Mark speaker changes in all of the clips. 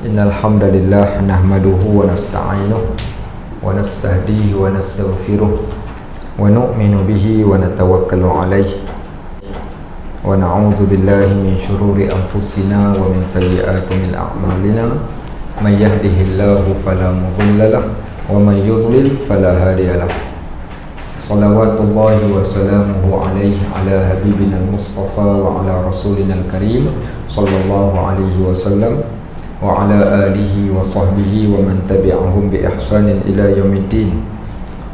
Speaker 1: Innal hamdalillah nahmaduhu wa nasta'inuhu wa nastahdihi wa nastaghfiruh wa nu'minu bihi wa natawakkalu alayhi wa na'udzu billahi min shururi anfusina wa min sayyiati a'malina may yahdihillahu fala mudilla lahu wa may yudlil fala hadiya lahu. Salawatullahi wa salamuhu alaihi ala habibina al-mustafa wa ala rasulina al-karim sallallahu alaihi wasallam wa ala alihi wa sahbihi wa man tabi'ahum bi ihsanin ila yaumiddin.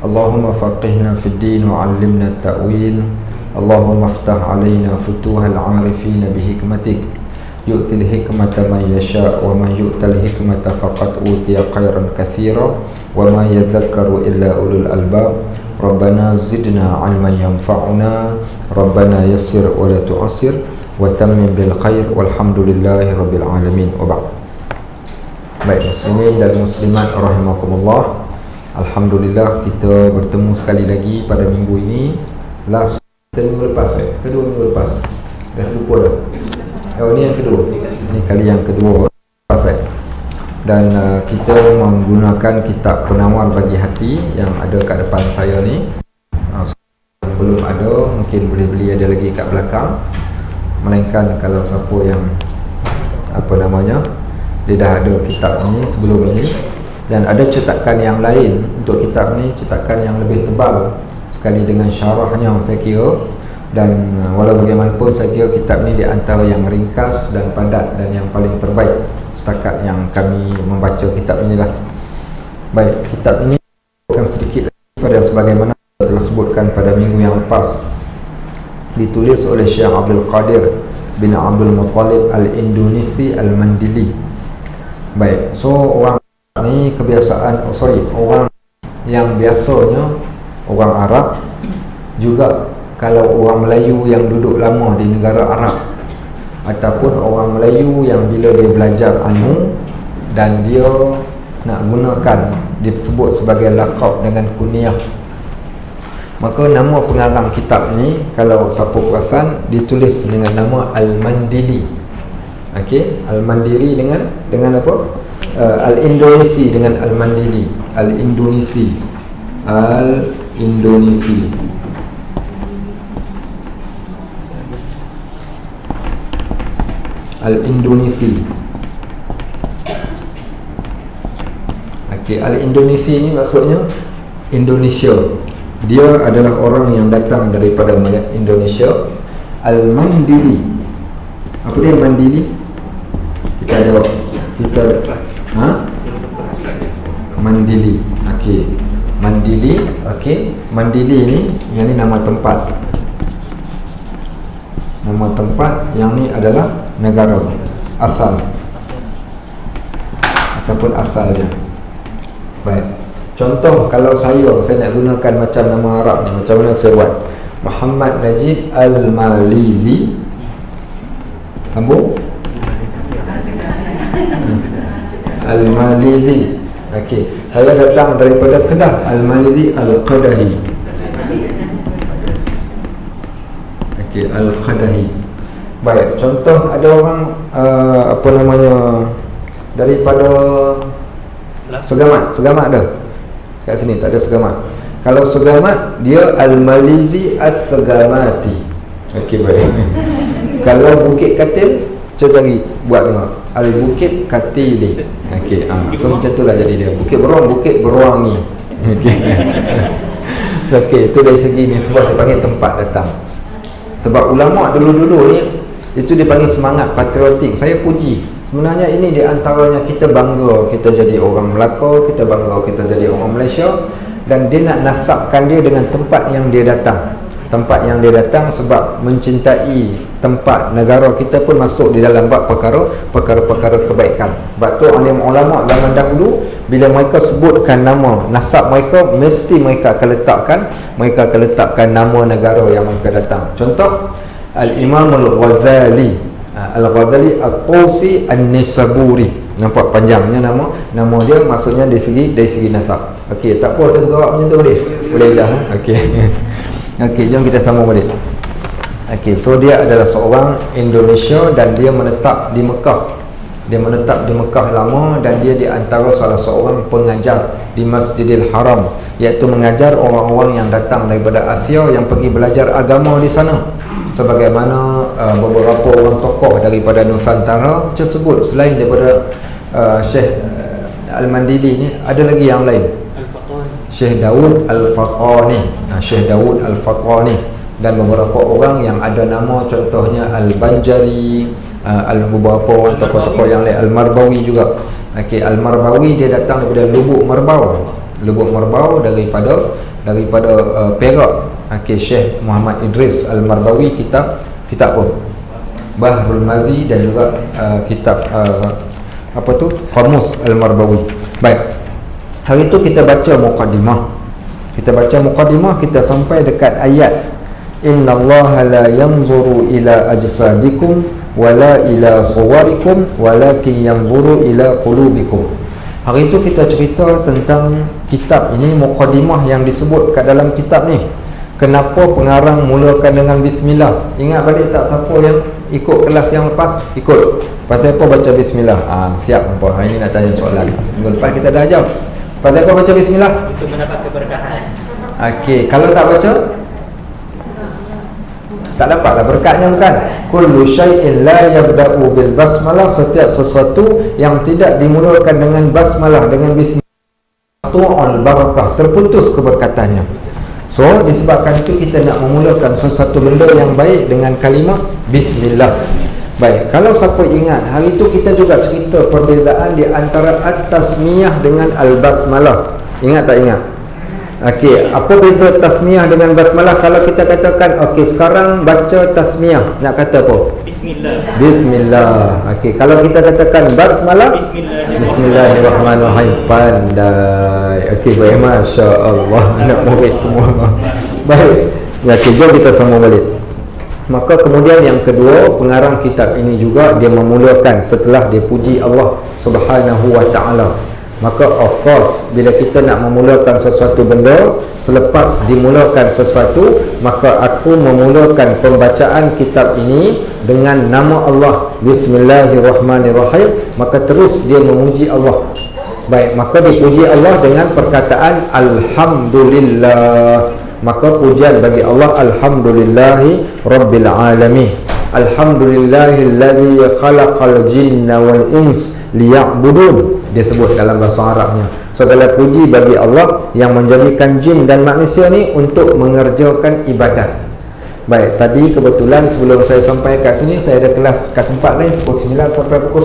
Speaker 1: Allahumma faqihna fid din wa 'allimna at-ta'wil. Allahumma iftah 'alaina futuhal 'arifin bi hikmatik. Yu'til hikmata man yasha' wa man yu'tal hikmata faqad utiya khairan katsira wa ma yadhakkaru illa ulul albab. Rabbana zidna 'ilman yanfa'una, Rabbana yassir wa la tu'assir wa tammim bil khair walhamdulillahi rabbil alamin. Wa ba'd. Baik muslimin dan muslimat rahimakumullah, alhamdulillah kita bertemu sekali lagi pada minggu ini. Last minggu lepas kedua minggu lepas dah lupa dah. Ini yang kedua, ini kali yang kedua lepas dan kita menggunakan kitab Penawar Bagi Hati yang ada kat depan saya ni. Belum ada, mungkin boleh beli, ada lagi kat belakang. Melainkan kalau siapa yang dia dah ada kitab ni sebelum ini, dan ada cetakan yang lain untuk kitab ni, cetakan yang lebih tebal sekali dengan syarahnya saya kira. Dan walau bagaimanapun saya kira kitab ni di antara yang ringkas dan padat dan yang paling terbaik setakat yang kami membaca kitab inilah. Baik, kitab ini akan sedikit pada sebagaimana telah sebutkan pada minggu yang lepas, ditulis oleh Syekh Abdul Qadir bin Abdul Muttalib Al-Indonesi Al-Mandili. Baik, so orang ni kebiasaan, orang yang biasanya orang Arab juga, kalau orang Melayu yang duduk lama di negara Arab ataupun orang Melayu yang bila dia belajar ilmu dan dia nak gunakan disebut sebagai laqab dengan kunyah, maka nama pengarang kitab ni kalau siapa perasan ditulis dengan nama Al-Mandili. Okey, Al-Mandili dengan apa? Al-Indonesi dengan Al-Mandili. Al-Indonesi. Al-Indonesi. Al-Indonesi. Okey, Al-Indonesi ni maksudnya Indonesia. Dia adalah orang yang datang daripada Indonesia. Al-Mandili. Apa dia Mandili? Kita Mandili. Okey. Mandili, okey. Mandili ni, yang ni nama tempat. Nama tempat, yang ni adalah negara asal ataupun asal dia. Baik. Contoh kalau saya nak gunakan macam nama Arab ni, macam mana saya buat? Muhammad Najib Al-Malizi. Sambung. Al-Malizi. Okey, saya datang daripada Kedah. Al-Malizi Al-Qadahi. Okey, Al-Qadahi. Baik, contoh ada orang daripada Segamat ada. Kat sini tak ada Segamat. Kalau Segamat dia Al-Malizi As-Segamati. Okey, baik. Kalau Bukit Katil, saya cari buat tengok Al-Bukit Katili. Okey, so macam itulah jadi dia. Bukit Beruang, Bukit Beruangi. Okey. Okey, itu dari segi ni sebab dipanggil tempat datang. Sebab ulama dulu-dulu ni itu dipanggil semangat patriotik. Saya puji. Sebenarnya ini di antaranya kita bangga kita jadi orang Melaka, kita bangga kita jadi orang Malaysia, dan dia nak nasabkan dia dengan tempat yang dia datang. Tempat yang dia datang sebab mencintai tempat negara kita pun masuk di dalam bab perkara-perkara kebaikan. Sebab tu alim ulama zaman dahulu bila mereka sebutkan nama nasab mereka, mesti mereka akan letakkan nama negara yang mereka datang. Contoh Al-Imam Al-Ghazali At-Tusi An-Nisaburi. Nampak panjangnya nama dia, maksudnya dari segi nasab. Okey, tak apa saya bergerak macam tu boleh dah. Okey. Okey, jom kita sambung balik. Okey, so dia adalah seorang Indonesia dan dia menetap di Mekah. Dia menetap di Mekah lama dan dia di antara salah seorang pengajar di Masjidil Haram, iaitu mengajar orang-orang yang datang daripada Asia yang pergi belajar agama di sana. Sebagaimana beberapa orang tokoh daripada Nusantara tersebut, selain daripada Syekh Al-Mandili ni, ada lagi yang lain, Syekh Daud Al-Faqani, Syekh Daud Al-Faqani, dan beberapa orang yang ada nama, contohnya Al-Banjari, beberapa orang tokoh-tokoh yang lain, Al-Marbawi juga. Okey, Al-Marbawi dia datang daripada Lubuk Merbau daripada Perak. Okey, Syekh Muhammad Idris Al-Marbawi, kitab apa? Bahrul Mazi, dan juga kitab Qamus Al-Marbawi. Baik, hari itu kita baca muqaddimah. Kita sampai dekat ayat innallaha la yanzuru ila ajsadikum wala ila suwarikum walakin yanzuru ila qulubikum. Hari itu kita cerita tentang kitab ini, muqaddimah yang disebut kat dalam kitab ni. Kenapa pengarang mulakan dengan bismillah? Ingat balik tak siapa yang ikut kelas yang lepas? Ikut. Pasal apa baca bismillah? Siap apa? Hari ni nak tanya soalan. Minggu lepas kita dah jawab. Pasal apa baca bismillah? Untuk mendapat keberkahan. Okey, kalau tak baca, tak dapatlah berkatnya, bukan? Kullu syai'in la yabda'u bil basmalah, setiap sesuatu yang tidak dimulakan dengan basmalah, dengan bismillah, tu'al barakah, terputus keberkatannya. So disebabkan itu kita nak memulakan sesuatu benda yang baik dengan kalimah bismillah. Baik, kalau siapa ingat, hari itu kita juga cerita perbezaan di antara at-tasmiyah dengan al-basmalah. Ingat tak ingat? Okey, apa beza tasmiyah dengan basmalah? Kalau kita katakan okey, sekarang baca tasmiyah, nak kata apa? Bismillah. Okey, kalau kita katakan basmalah, Bismillahirrahmanirrahim. Pandai. Okey, baik, masya-Allah, anak murid semua. Baik. Okey, jom kita sambung balik. Maka kemudian yang kedua, pengarang kitab ini juga dia memulakan setelah dia puji Allah Subhanahu wa taala. Maka of course, bila kita nak memulakan sesuatu benda, selepas dimulakan sesuatu, maka aku memulakan pembacaan kitab ini dengan nama Allah, Bismillahirrahmanirrahim. Maka terus dia memuji Allah. Baik, maka dipuji Allah dengan perkataan Alhamdulillah. Maka pujian bagi Allah, Alhamdulillahi Rabbil Alamin. Alhamdulillahilladzi khalaqal jinna wal ins liya'budun. Dia sebut dalam bahasa Arabnya, segala puji bagi Allah yang menjadikan jin dan manusia ni untuk mengerjakan ibadat. Baik, tadi kebetulan sebelum saya sampai kat sini, saya ada kelas kat tempat lain pukul 9 sampai pukul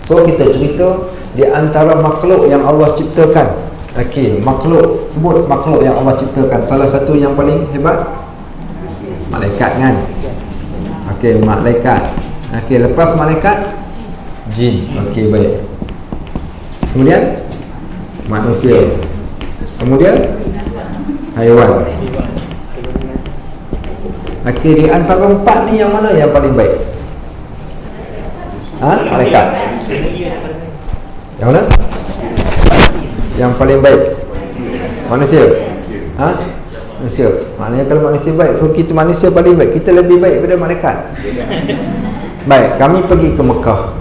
Speaker 1: 10. So kita cerita di antara makhluk yang Allah ciptakan. Okey, makhluk, sebut makhluk yang Allah ciptakan. Salah satu yang paling hebat, malaikat kan? Okey, malaikat. Okey, lepas malaikat, jin. Okey, baik. Kemudian manusia. Kemudian haiwan. Okey, di antara empat ni yang mana yang paling baik? Malaikat. Yang mana? Yang paling baik manusia. Manusia. Maknanya kalau manusia baik, so kita manusia paling baik, kita lebih baik daripada malaikat. Baik, kami pergi ke Mekah.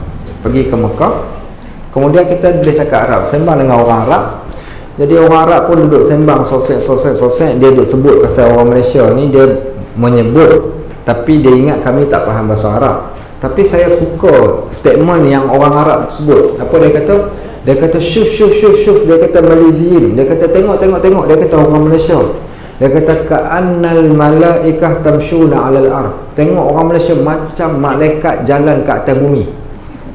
Speaker 1: Kemudian kita boleh cakap Arab, sembang dengan orang Arab. Jadi orang Arab pun duduk sembang sosek. Dia duduk sebut pasal orang Malaysia ni, dia menyebut, tapi dia ingat kami tak faham bahasa Arab. Tapi saya suka statement yang orang Arab sebut. Apa dia kata? Dia kata syuf. Dia kata Malaysian. Dia kata tengok. Dia kata orang Malaysia. Dia kata ka'annal malaikah tamshuna 'alal ard. Tengok orang Malaysia macam malaikat jalan ke atas bumi.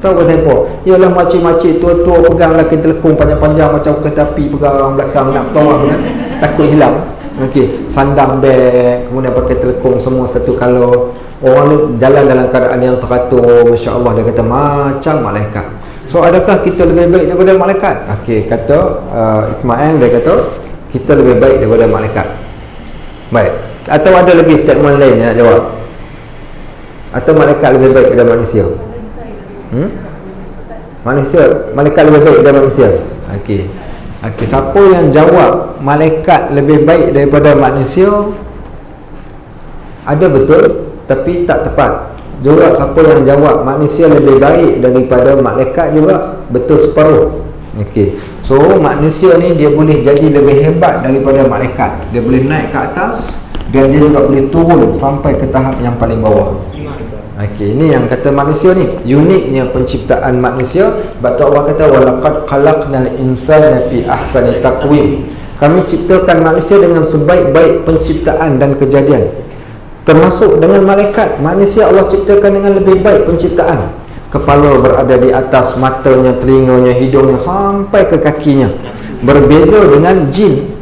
Speaker 1: Tahu pasal apa? Ialah makcik-makcik tua-tua pegang laki telekung panjang-panjang macam kereta api, pegang belakang nak tolak kan? Takut hilang. Okey, sandang beg, kemudian pakai telekung semua satu color. Orang ni jalan dalam keadaan yang teratur, masya-Allah. Dia kata macam malaikat. So adakah kita lebih baik daripada malaikat? Okey, kata Ismail, dia kata kita lebih baik daripada malaikat. Baik. Atau ada lagi statement lain yang nak jawab? Atau malaikat lebih baik daripada manusia? Malaikat lebih baik daripada manusia. Okey, siapa yang jawab malaikat lebih baik daripada manusia, ada betul tapi tak tepat. juga siapa yang jawab manusia lebih baik daripada malaikat juga betul separuh. Okey. So manusia ni dia boleh jadi lebih hebat daripada malaikat. Dia boleh naik ke atas dan dia juga boleh turun sampai ke tahap yang paling bawah. Okey, ini yang kata manusia ni, uniknya penciptaan manusia. Sebab tu Allah kata walaqad khalaqnal insana fi ahsani taqwim. Kami ciptakan manusia dengan sebaik-baik penciptaan dan kejadian. Termasuk dengan malaikat, manusia Allah ciptakan dengan lebih baik penciptaan. Kepala berada di atas, matanya, telinganya, hidungnya sampai ke kakinya. Berbeza dengan jin,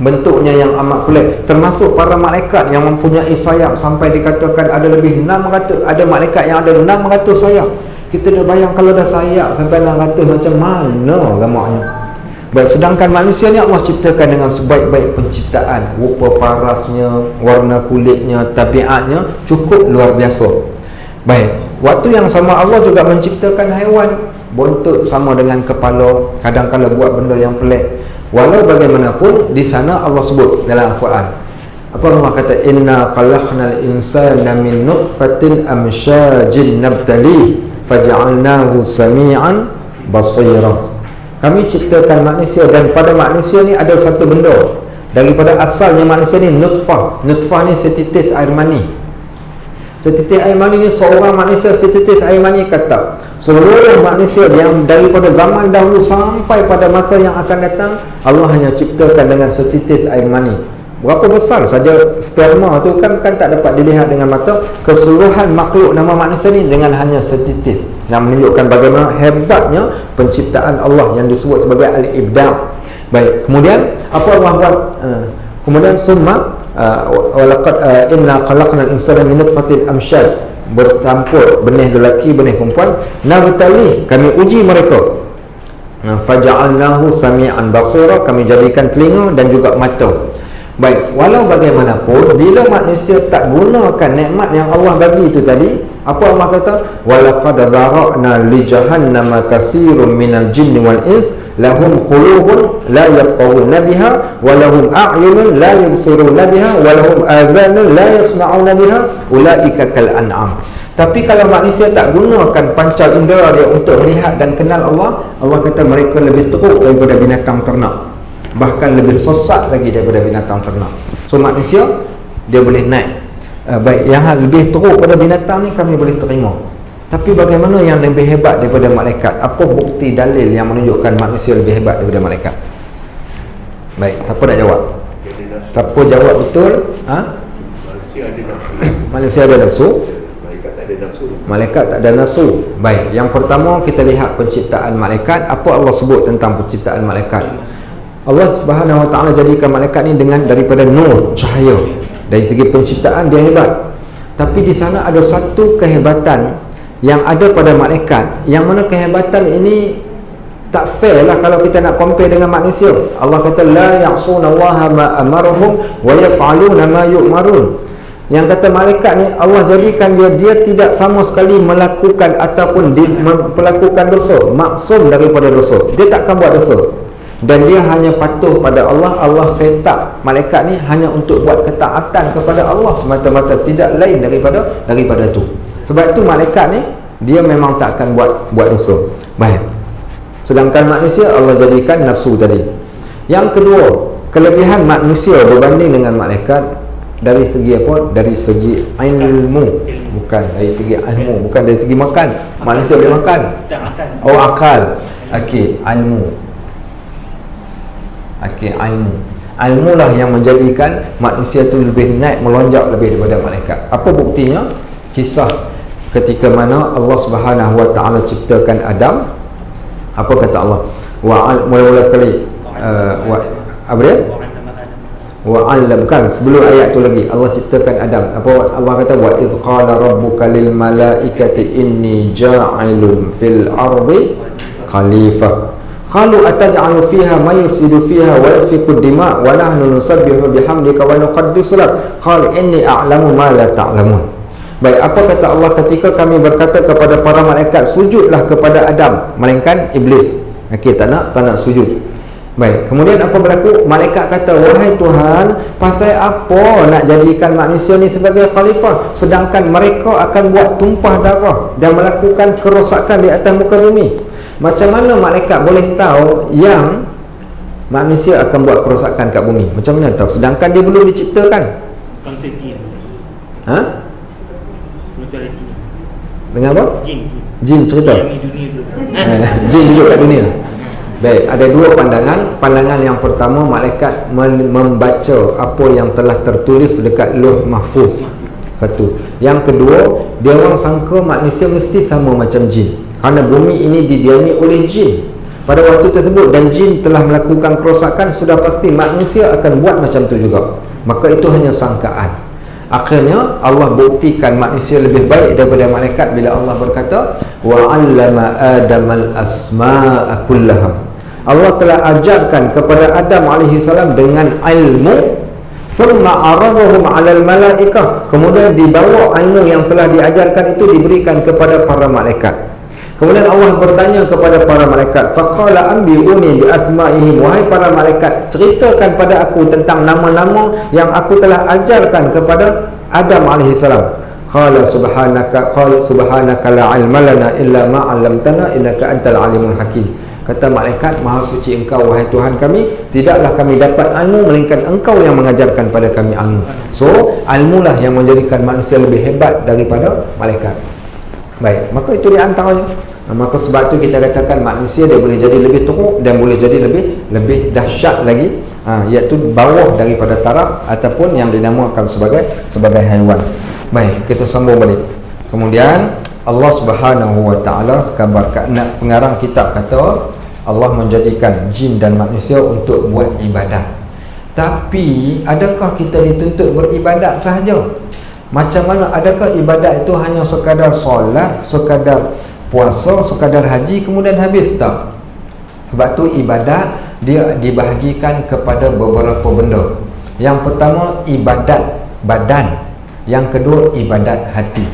Speaker 1: bentuknya yang amat pelik. Termasuk para malaikat yang mempunyai sayap sampai dikatakan ada lebih 600. Ada malaikat yang ada 600 sayap. Kita dah bayang kalau dah sayap sampai 600 macam mana gamaknya. Baik, sedangkan manusia ni Allah ciptakan dengan sebaik-baik penciptaan. Rupa parasnya, warna kulitnya, tabiatnya cukup luar biasa. Baik, waktu yang sama Allah juga menciptakan haiwan. Buntut sama dengan kepala, kadang-kadang buat benda yang pelik. Walau bagaimanapun di sana Allah sebut dalam Al-Quran. Apa Allah kata? Inna khalaqnal insana min nutfatin amsyajin nabtali faja'alnahu sami'an basira. Kami ciptakan manusia dan pada manusia ni ada satu benda. Daripada asalnya manusia ni nutfah. Nutfah ni setitis air mani. Setitis air mani ni seorang manusia setitis air mani kata. Seluruh manusia yang daripada zaman dahulu sampai pada masa yang akan datang, Allah hanya ciptakan dengan setitis air mani. Berapa besar saja sperma tu kan tak dapat dilihat dengan mata. Keseluruhan makhluk nama manusia ni dengan hanya setitis, yang menunjukkan bagaimana hebatnya penciptaan Allah yang disebut sebagai al-ibda'. Baik, kemudian apa Allah buat? Kemudian summa walaqad inna khalaqnal insana min nutfatin amsyaj, bercampur benih lelaki benih perempuan, nabtali, kami uji mereka. Faja'alnahu sami'an basira, kami jadikan telinga dan juga mata. Baik, walau bagaimanapun bila manusia tak gunakan nikmat yang Allah bagi itu tadi, apa Allah kata? Walaqad zara'na li jahannama katsirun minal jinni wal ins lahum qulubun la yafqahuna biha wa lahum a'yunun la yubsiruna biha wa lahum adhanun la yasma'una biha ulaika kal an'am. Tapi kalau manusia tak gunakan pancal indera dia untuk melihat dan kenal Allah, Allah kata mereka lebih teruk daripada binatang ternak, bahkan lebih sesat lagi daripada binatang ternak. So manusia dia boleh naik. Baik, yang lebih teruk pada binatang ni kami boleh terima. Tapi bagaimana yang lebih hebat daripada malaikat? Apa bukti dalil yang menunjukkan manusia lebih hebat daripada malaikat? Baik, siapa nak jawab? Siapa jawab betul?
Speaker 2: Manusia ada nafsu.
Speaker 1: Manusia ada nafsu.
Speaker 2: Malaikat tak ada nafsu.
Speaker 1: Malaikat tak ada nafsu. Baik, yang pertama kita lihat penciptaan malaikat. Apa Allah sebut tentang penciptaan malaikat? Allah Subhanahu Wa Taala jadikan malaikat ni dengan daripada nur, cahaya. Dari segi penciptaan dia hebat. Tapi di sana ada satu kehebatan yang ada pada malaikat, yang mana kehebatan ini tak fair lah kalau kita nak compare dengan manusia. Allah kata la ya'sunallaha ma amarahum wa yaf'aluna ma yu'marun. Yang kata malaikat ni Allah jadikan dia tidak sama sekali melakukan ataupun melakukan dosa, maksum daripada dosa. Dia takkan buat dosa. Dan dia hanya patuh pada Allah. Allah set up malaikat ni hanya untuk buat ketaatan kepada Allah semata-mata, tidak lain daripada tu. Sebab itu malaikat ni dia memang tak akan buat dosa. Baik. Sedangkan manusia Allah jadikan nafsu tadi. Yang kedua, kelebihan manusia berbanding dengan malaikat dari segi apa? Dari segi ilmu, bukan dari segi ilmu, bukan dari segi makan. Manusia boleh makan. Oh, akal. Okey, ilmu. Ilmu lah yang menjadikan manusia tu lebih naik, melonjak lebih daripada malaikat. Apa buktinya? Kisah ketika mana Allah Subhanahu Wa Taala ciptakan Adam. Apa kata Allah? Mula-mula sekali apa dia? Bukan, sebelum ayat tu lagi Allah ciptakan Adam. Apa Allah kata? Wa iz qala rabbuka lil malaikati inni ja'ilun fil ardi khalifah. Qalu ataj'alu fiha may yufsidu fiha wa yasfiku ad-dima' wa nahnu nusabbihu bihamdika wa nuqaddisu lak. Qala inni a'lamu ma la ta'lamun. Baik, apa kata Allah ketika kami berkata kepada para malaikat sujudlah kepada Adam, melainkan iblis. Okey, tak nak sujud. Baik, kemudian apa berlaku? Malaikat kata, wahai Tuhan, pasal apa nak jadikan manusia ni sebagai khalifah, sedangkan mereka akan buat tumpah darah dan melakukan kerosakan di atas muka bumi? Macam mana malaikat boleh tahu yang manusia akan buat kerosakan kat bumi? Macam mana tahu? Sedangkan dia belum diciptakan. Ha? Dengan apa? Jin cerita. Jin duduk kat dunia. Baik, ada dua pandangan. Pandangan yang pertama, malaikat membaca apa yang telah tertulis dekat Lauh Mahfuz. Satu. Yang kedua, dia orang sangka manusia mesti sama macam jin, kerana bumi ini didiami oleh jin pada waktu tersebut, dan jin telah melakukan kerosakan, sudah pasti manusia akan buat macam tu juga. Maka itu hanya sangkaan. Akhirnya Allah buktikan manusia lebih baik daripada malaikat bila Allah berkata, wa 'allama adamal asma'a kullaha. Allah telah ajarkan kepada Adam alaihi salam dengan ilmu, thumma 'aradahum 'alal malaikah, kemudian dibawa ilmu yang telah diajarkan itu diberikan kepada para malaikat. Kemudian Allah bertanya kepada para malaikat, faqala anbi'uni bi asma'ihim, wahai para malaikat, ceritakan pada aku tentang nama-nama yang aku telah ajarkan kepada Adam alaihi salam. Qala subhanaka la ilma lana illa ma 'allamtana innaka antal alimul hakim. Kata malaikat, maha suci engkau wahai Tuhan kami, tidaklah kami dapat ilmu melainkan engkau yang mengajarkan pada kami ilmu. So ilmulah yang menjadikan manusia lebih hebat daripada malaikat. Baik, maka itu di antaranya. Maka sebab tu kita katakan manusia dia boleh jadi lebih teruk dan boleh jadi lebih dahsyat lagi, iaitu bawah daripada taraf ataupun yang dinamakan sebagai haiwan. Baik, kita sambung balik. Kemudian Allah Subhanahu wa taala sekabar pengarang kitab kata Allah menjadikan jin dan manusia untuk buat ibadat. Tapi adakah kita dituntut beribadat sahaja? Macam mana? Adakah ibadat itu hanya sekadar solat, sekadar puasa, sekadar haji kemudian habis? Tak. Sebab tu ibadat dia dibahagikan kepada beberapa benda. Yang pertama ibadat badan, yang kedua ibadat hati.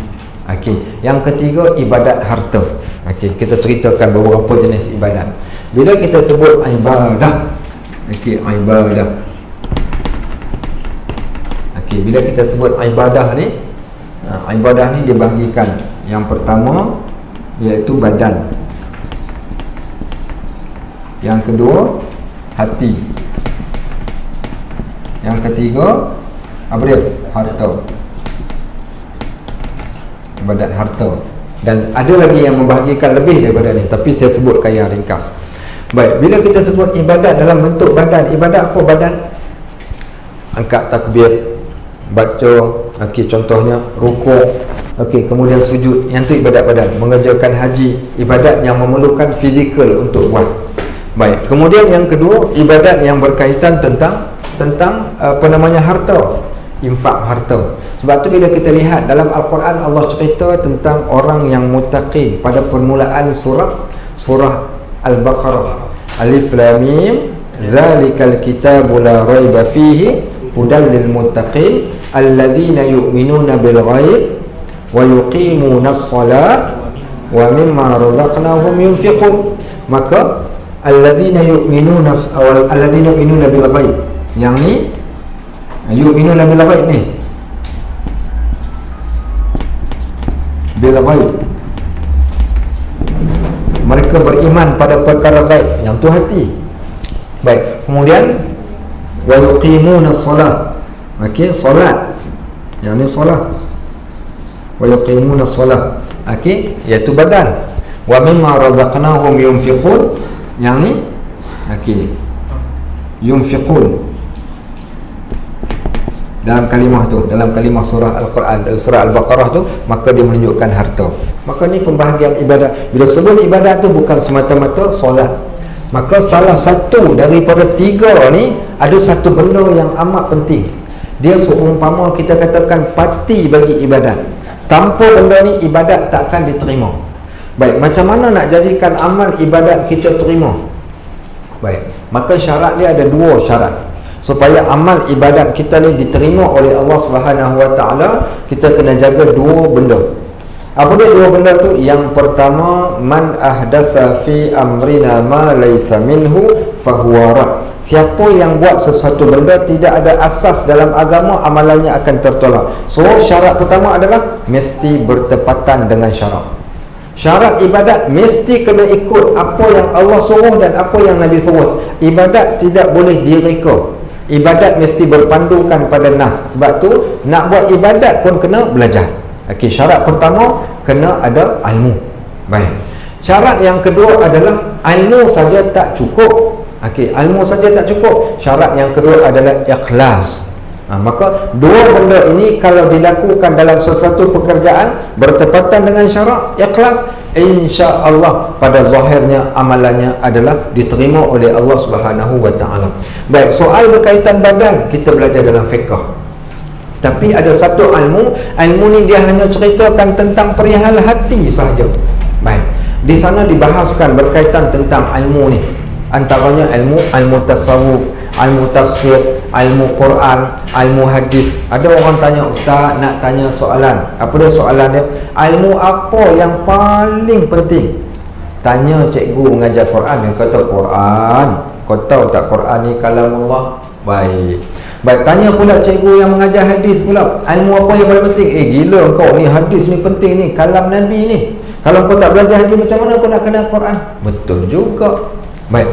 Speaker 1: Okey, yang ketiga ibadat harta. Okey, kita ceritakan beberapa jenis ibadat. Bila kita sebut ibadah, okey, ibadah. Okey, bila kita sebut ibadah ni, ibadah ni dibahagikan. Yang pertama iaitu badan, yang kedua hati, yang ketiga apa dia? Harta. Ibadat harta. Dan ada lagi yang membahagikan lebih daripada ni, tapi saya sebutkan yang ringkas. Baik, bila kita sebut ibadat dalam bentuk badan, ibadat apa badan? Angkat takbir, baca, okey, contohnya rukuk, okey, kemudian sujud, yang tu ibadat badan. Mengerjakan haji, ibadat yang memerlukan fizikal untuk buat. Baik, kemudian yang kedua ibadat yang berkaitan tentang harta, infak harta. Sebab tu bila kita lihat dalam Al-Quran, Allah cerita tentang orang yang muttaqin pada permulaan surah Al-Baqarah. Alif Lam Mim, zalikal kitabu la raiba fihi hudal lil muttaqin alladzina yu'minuna bil ghaib wa yuqimuna as-salat wa mimma razaqnahum yunfiqun. Maka alladzina yu'minuna bil ghaib, yang ni yu'minuna bil ghaib ni, bil ghaib, mereka beriman pada perkara ghaib, yang tu hati. Baik, kemudian wa yuqimuna as-salat, okey, solat, yang ni solat, wa yuqimuna as-salat, okey, iaitu badan. Wa mimma razaqnahum yunfiqun, yang ni okey, yunfiqun dalam kalimah tu, dalam kalimah surah Al-Quran, surah Al-Baqarah tu, maka dia menunjukkan harta. Maka ni pembahagian ibadat. Bila sebut ibadat tu bukan semata-mata solat, maka salah satu daripada tiga ni ada satu benda yang amat penting. Dia seumpama kita katakan parti bagi ibadat. Tanpa benda ni ibadat takkan diterima. Baik, macam mana nak jadikan amal ibadat kita terima? Baik, maka syarat dia ada dua syarat. Supaya amal ibadat kita ni diterima oleh Allah Subhanahu Wa Taala, kita kena jaga dua benda. Apa dia dua benda tu? Yang pertama, man ahdasa fi amrina ma laysa minhu fahuwa rad. Siapa yang buat sesuatu benda tidak ada asas dalam agama, amalannya akan tertolak. So syarat pertama adalah mesti bertepatan dengan syarat. Syarat ibadat mesti kena ikut apa yang Allah suruh dan apa yang Nabi suruh. Ibadat tidak boleh direka. Ibadat mesti berpandukan pada nas. Sebab tu nak buat ibadat pun kena belajar. Okey, syarat pertama kena ada ilmu. Baik. Syarat yang kedua adalah ilmu saja tak cukup. Okey, ilmu saja tak cukup. Syarat yang kedua adalah ikhlas. Maka dua benda ini kalau dilakukan dalam sesuatu pekerjaan bertepatan dengan syarat, ikhlas, insya-Allah pada zahirnya amalannya adalah diterima oleh Allah Subhanahu wa taala. Baik, soal berkaitan badan kita belajar dalam fiqh. Tapi ada satu ilmu ni dia hanya ceritakan tentang perihal hati sahaja. Baik. Di sana dibahaskan berkaitan tentang ilmu ni. Antaranya ilmu tasawuf, ilmu tafsir, ilmu Quran, ilmu hadis. Ada orang tanya, ustaz nak tanya soalan. Apa dia soalan dia? Ilmu apa yang paling penting? Tanya cikgu mengajar Quran, dia kata Quran. Kau tahu tak Quran ni kalamullah? Baik. Baik, tanya pula cikgu yang mengajar hadis pula, ilmu apa yang paling penting? Gila kau ni, hadis ni penting ni, kalam Nabi ni. Kalau kau tak belajar hadis, macam mana kau nak kenal Quran? Betul juga. Baik.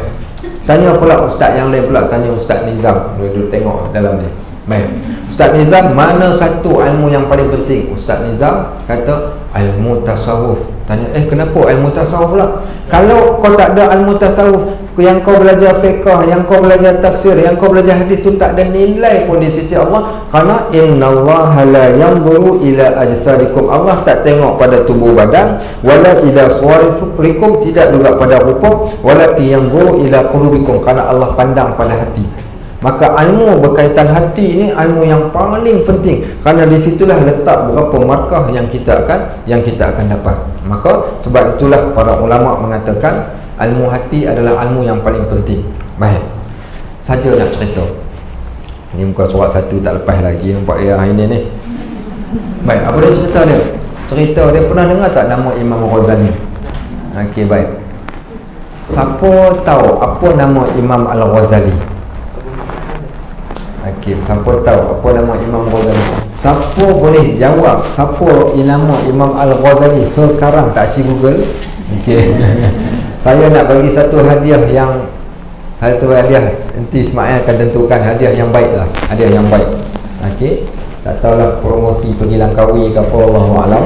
Speaker 1: Tanya pula ustaz yang lain pula, tanya Ustaz Nizam. Dia tengok dalam ni. Baik. Ustaz Nizam, mana satu ilmu yang paling penting? Ustaz Nizam kata ilmu tasawuf. Tanya, kenapa ilmu tasawuf pula? Kalau kau tak ada ilmu tasawuf, yang kau belajar fiqh, yang kau belajar tafsir, yang kau belajar hadis tu tak ada nilai pun di sisi Allah. Kerana innallaha la yanzuru ila ajsadikum. Allah tak tengok pada tubuh badan, wala ila suwarikum, tidak juga pada rupa, walakin yanzuru ila qulubikum, kerana Allah pandang pada hati. Maka ilmu berkaitan hati ini ilmu yang paling penting, kerana di situlah letak berapa markah yang kita akan dapat. Maka sebab itulah para ulama mengatakan ilmu hati adalah ilmu yang paling penting. Baik. Saja nak cerita. Ni muka surat satu tak lepas lagi, nampak ya ini ni. Baik, apa dia cerita dia? Cerita dia, pernah dengar tak nama Imam Ghazali? Okey, baik. Siapa tahu apa nama Imam Al-Ghazali? Okey, siapa tahu apa nama Imam Ghazali? Siapa boleh jawab siapa nama Imam Al-Ghazali sekarang? Tak cik Google. Okey. Saya nak bagi satu hadiah yang nanti Ismail akan tentukan hadiah yang baik lah. Hadiah yang baik. Okey. Tak tahulah promosi pergi Langkawi ke apa, Allahu a'lam.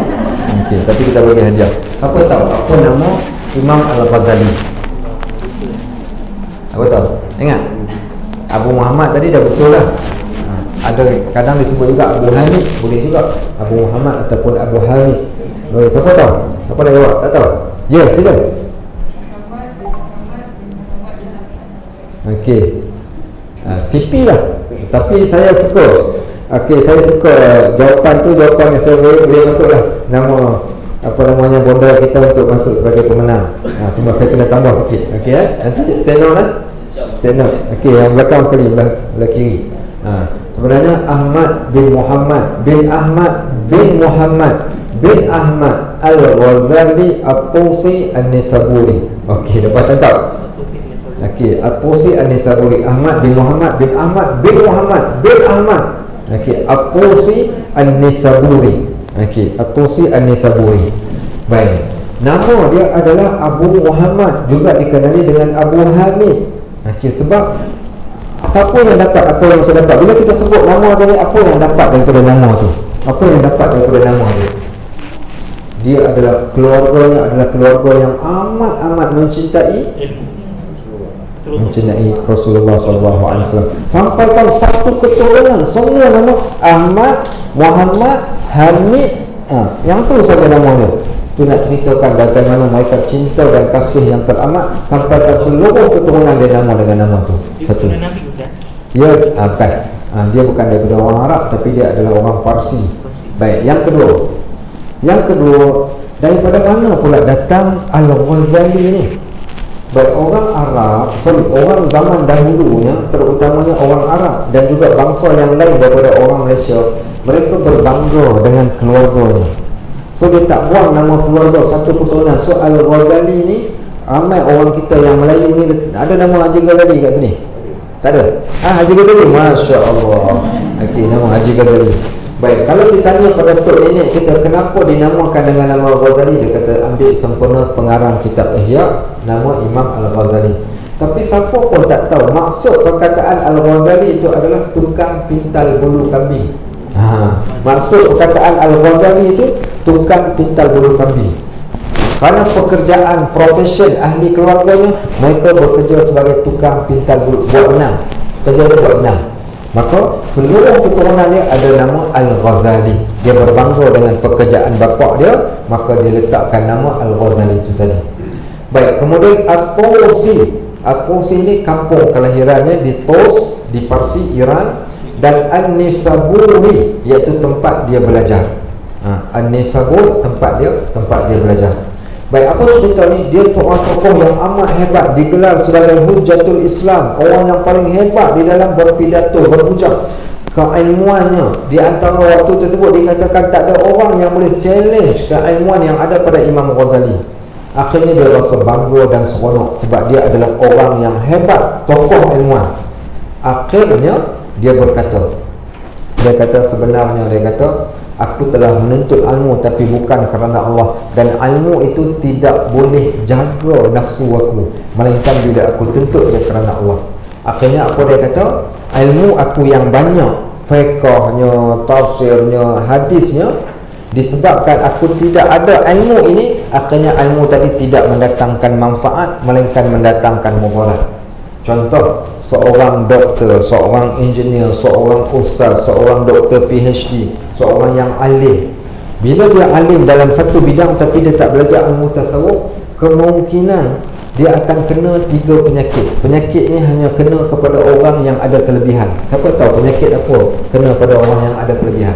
Speaker 1: Okey, tapi kita bagi hadiah. Siapa tahu apa nama Imam Al-Ghazali? Apa tahu? Ingat? Abu Muhammad tadi dah betul lah. Ada kadang disebut juga Abu Hamid, boleh juga Abu Muhammad ataupun Abu Hamid. Siapa tahu? Siapa nak jawab? Tak tahu? Ya, sila. Okey. CP lah. Tapi saya suka. Okey, saya suka jawapan tu, jawapan yang saya boleh masuk lah. Nama apa namanya bonda kita untuk masuk sebagai pemenang. Cuma saya kena tambah sikit. Okey nanti tenor lah. Tenor. Okey, yang belakang sekali belah kiri. Sebenarnya Ahmad bin Muhammad bin Ahmad bin Muhammad bin Ahmad Al-Ghazali At-Tusi An-Nisaburi. Okey, dapat tangkap? Okey, At-Tusi An-Nisaburi. Ahmad bin Muhammad bin Ahmad bin Muhammad bin Ahmad. Okey, At-Tusi An-Nisaburi. Okey, At-Tusi An-Nisaburi. Baik. Nama dia adalah Abu Muhammad, juga dikenali dengan Abu Hamid. Okey, sebab apa yang dapat, apa yang saya dapat bila kita sebut nama dia, apa yang dapat daripada nama tu? Apa yang dapat daripada nama dia? Dia adalah keluarganya adalah keluarga yang amat mencintai Rasulullah SAW. Sampai kalau satu keturunan semua nama Ahmad, Muhammad, Hamid, yang tu saja nama dia. Tu nak ceritakan bagaimana mereka cinta dan kasih yang teramat sampai ke seluruh keturunan dia nama dengan nama tu. Satu. Ya, bukan. Dia bukan daripada orang Arab, tapi dia adalah orang Parsi. Baik, yang kedua, daripada mana pula datang Al-Ghazali ni? Baik, orang Arab, orang zaman dahulunya, terutamanya orang Arab dan juga bangsa yang lain daripada orang Malaysia, mereka berbangga dengan keluarganya. So dia tak buang nama keluarga satu keturunan. So Al-Ghazali ni, ramai orang kita yang Melayu ni, ada nama Haji Ghazali kat sini? Tak ada? Haji Ghazali, Masya Allah. Okey, nama Haji Ghazali. Baik, kalau ditanya pada tok nenek kita kenapa dinamakan dengan nama Ghazali, dia kata ambil sempena pengarang kitab Ihya, nama Imam Al-Ghazali. Tapi siapa pun tak tahu maksud perkataan Al-Ghazali itu adalah tukang pintal bulu kambing. Maksud perkataan Al-Ghazali itu tukang pintal bulu kambing. Kerana pekerjaan profesion ahli keluarganya, mereka bekerja sebagai tukang pintal bulu, buat benang. Kerja dia buat benang. Maka seluruh keturunan dia ada nama Al-Ghazali. Dia berbangga dengan pekerjaan bapa dia, maka dia letakkan nama Al-Ghazali itu tadi. Baik, kemudian At-Tusi. At-Tusi ni kampung kelahirannya di Tus, di Parsi, Iran. Dan An-Nisaburi, iaitu tempat dia belajar. An-Nisabur, tempat dia belajar. Baik, apa cerita ni? Dia seorang tokoh yang amat hebat, digelar sebagai Hujjatul Islam, orang yang paling hebat di dalam berpidato, berhujah. Keilmuannya, di antara waktu tersebut dikatakan tak ada orang yang boleh challenge keilmuan yang ada pada Imam Ghazali. Akhirnya dia rasa bangga dan seronok sebab dia adalah orang yang hebat, tokoh ilmuwan. Akhirnya dia berkata, sebenarnya aku telah menuntut ilmu tapi bukan kerana Allah, dan ilmu itu tidak boleh jaga nafsu aku, melainkan bila aku tuntut dia kerana Allah. Akhirnya apa dia kata? Ilmu aku yang banyak, fiqhnya, tafsirnya, hadisnya, disebabkan aku tidak ada ilmu ini, akhirnya ilmu tadi tidak mendatangkan manfaat, melainkan mendatangkan mudarat. Contoh, seorang doktor, seorang engineer, seorang ustaz, seorang doktor PhD, seorang yang alim. Bila dia alim dalam satu bidang tapi dia tak belajar ilmu tasawuf, kemungkinan dia akan kena 3 penyakit. Penyakit ni hanya kena kepada orang yang ada kelebihan. Siapa tahu penyakit apa kena pada orang yang ada kelebihan?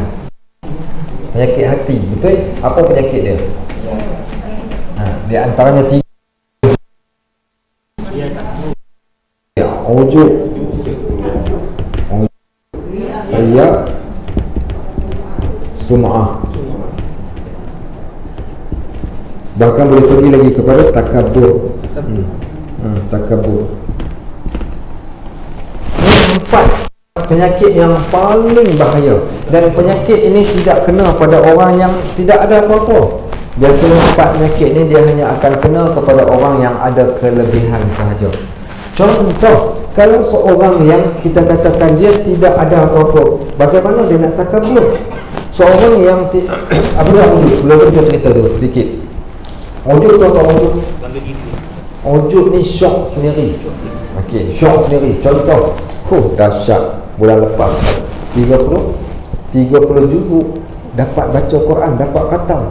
Speaker 1: Penyakit hati, betul? Apa penyakit dia? Di antaranya 3. Ujub, riya, sum'ah. Bahkan boleh pergi lagi kepada takabur. Takabur. Ini 4 penyakit yang paling bahaya, dan penyakit ini tidak kena pada orang yang tidak ada apa-apa. Biasanya 4 penyakit ini dia hanya akan kena kepada orang yang ada kelebihan sahaja. Contoh, kalau seorang yang kita katakan dia tidak ada apa-apa, bagaimana dia nak takabur? Seorang yang sebelum kita cerita dulu sedikit. Ujub tu apa ujub? Ujub ni syok sendiri. Okey, syok sendiri. Contoh, dahsyat, bulan lepas 30 juzuk dapat baca Quran, dapat khatam.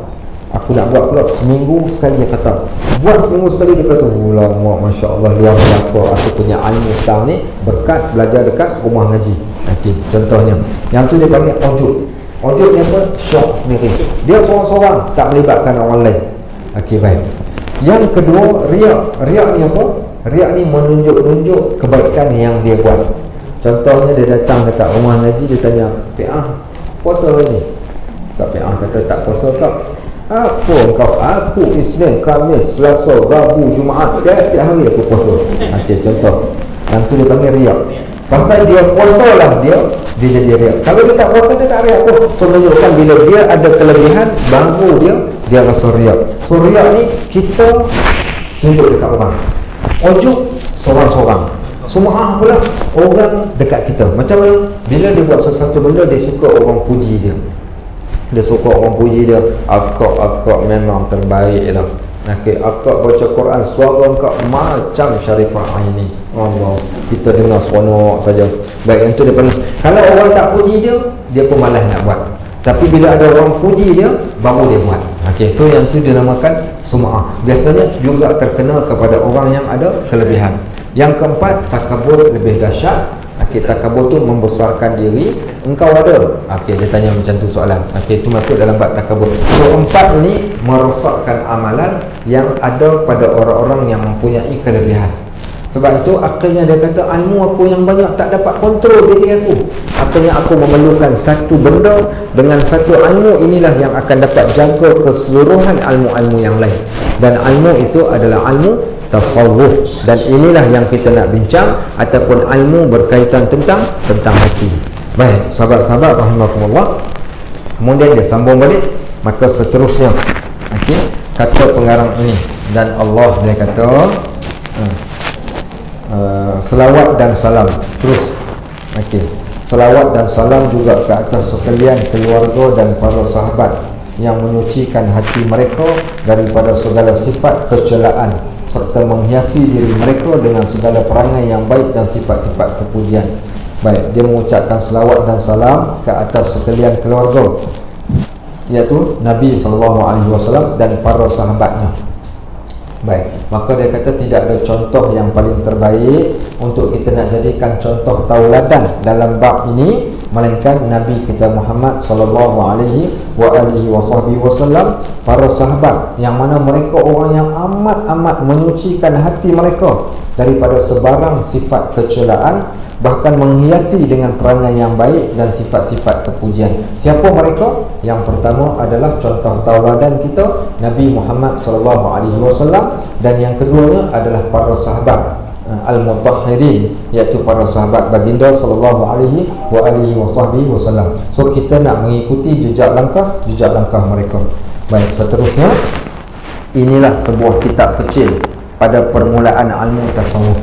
Speaker 1: Aku nak buat pula seminggu sekali dia kata. Buat seminggu sekali dia kata, ulama Masya Allah luar biasa. Aku punya ilmu sekarang ni berkat belajar dekat rumah ngaji. Okey, contohnya yang tu dia panggil ujub. Ujub ni apa? Syok sendiri. Dia seorang-seorang, tak melibatkan orang lain. Okey, baik. Yang kedua, riak. Riak ni apa? Riak ni menunjuk-nunjuk kebaikan yang dia buat. Contohnya dia datang dekat rumah ngaji, dia tanya, "Pi'ah, puasa hari ni?" Tak, Pi'ah kata, "Tak puasa kak." "Apa kau?" "Aku Isnin, Khamis, Selasa, Rabu, Jumaat, tiap-tiap hari aku puasa." Okey, contoh. Yang tu dia panggil riak. Pasal dia puasa lah dia jadi riak. Kalau dia tak puasa, dia tak riak pun. So menunjukkan bila dia ada kelebihan, baru dia rasa riak. So riak ni kita tunjuk dekat orang. Ujub seorang-seorang. Sum'ah pula orang dekat kita. Macam mana? Bila dia buat sesuatu benda, dia suka orang puji dia. Dia suka orang puji dia. Akak memang terbaik lah. Okey, akak baca Quran, suara akak macam Sharifah Aini. Allah, kita dengar seronok saja. Baik, yang tu dia panggil. Kalau orang tak puji dia, dia pun malas nak buat. Tapi bila ada orang puji dia, baru dia buat. Okey, so yang tu dinamakan sum'ah. Biasanya juga terkena kepada orang yang ada kelebihan. Yang keempat, takabur lebih dahsyat. Okey, takabur tu membesarkan diri. Engkau ada? Okey, dia tanya macam tu soalan. Okey, itu masuk dalam bab takabur. So, 4 ini merosakkan amalan yang ada pada orang-orang yang mempunyai kelebihan. Sebab itu akhirnya dia kata, ilmu aku yang banyak tak dapat kontrol diri aku. Akhirnya aku memerlukan satu benda dengan satu ilmu, inilah yang akan dapat jaga keseluruhan ilmu-ilmu yang lain. Dan ilmu itu adalah ilmu tasawuf. Dan inilah yang kita nak bincang, ataupun ilmu berkaitan tentang hati. Baik, sahabat-sahabat rahimakumullah. Kemudian dia sambung balik, maka seterusnya kata pengarang ini, dan Allah dia kata selawat dan salam terus. Selawat dan salam juga ke atas sekalian keluarga dan para sahabat yang menyucikan hati mereka daripada segala sifat kecelaan, serta menghiasi diri mereka dengan segala perangai yang baik dan sifat-sifat kepujian. Baik, dia mengucapkan selawat dan salam ke atas sekalian keluarga, iaitu Nabi SAW dan para sahabatnya. Baik, maka dia kata tidak ada contoh yang paling terbaik untuk kita nak jadikan contoh tauladan dalam bab ini melainkan Nabi kita Muhammad SAW, para sahabat yang mana mereka orang yang amat menyucikan hati mereka daripada sebarang sifat kecelaan, bahkan menghiasi dengan perangai yang baik dan sifat-sifat kepujian. Siapa mereka? Yang pertama adalah contoh tauladan kita Nabi Muhammad SAW, dan yang keduanya adalah para sahabat al-mutahhirin, iaitu para sahabat baginda SAW. So kita nak mengikuti jejak langkah mereka. Baik, seterusnya inilah sebuah kitab kecil pada permulaan ilmu tasawuf.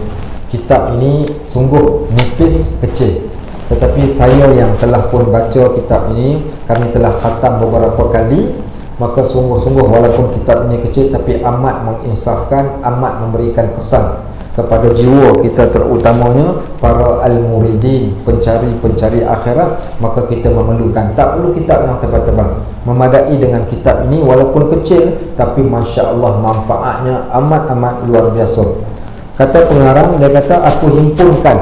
Speaker 1: Kitab ini sungguh nipis, kecil, tetapi saya yang telah pun baca kitab ini, kami telah khatam beberapa kali, maka sungguh-sungguh walaupun kitab ini kecil tapi amat menginsafkan, amat memberikan kesan kepada jiwa kita, terutamanya para al-muridin, pencari akhirat. Maka kita memerlukan, tak perlu kitab yang tebal-tebal, memadai dengan kitab ini walaupun kecil, tapi Masya Allah manfaatnya amat luar biasa. Kata pengarang, dia kata aku himpunkan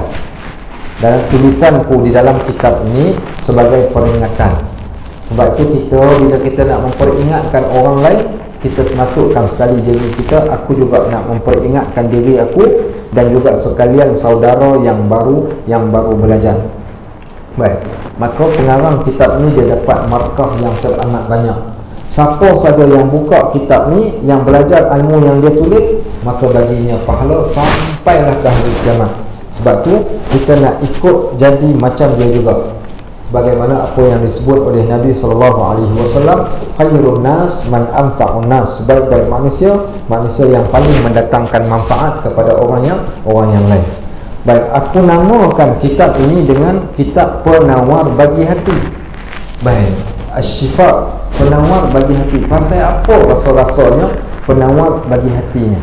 Speaker 1: dalam tulisanku di dalam kitab ini sebagai peringatan. Sebab itu bila kita nak memperingatkan orang lain, kita masukkan sekali diri kita, aku juga nak memperingatkan diri aku, dan juga sekalian saudara yang baru belajar. Baik, maka pengarang kitab ni dia dapat markah yang teramat banyak. Siapa saja yang buka kitab ni, yang belajar ilmu yang dia tulis, maka baginya pahala sampailah ke hari kiamat. Sebab tu kita nak ikut jadi macam dia juga, sebagaimana apa yang disebut oleh Nabi SAW, khairun nas man anfa'un nas, sebaik-baik manusia yang paling mendatangkan manfaat kepada orang yang lain. Baik, aku namakan kitab ini dengan kitab penawar bagi hati. Baik, Asy-Syifa, penawar bagi hati. Pasal apa rasa-rasanya penawar bagi hatinya?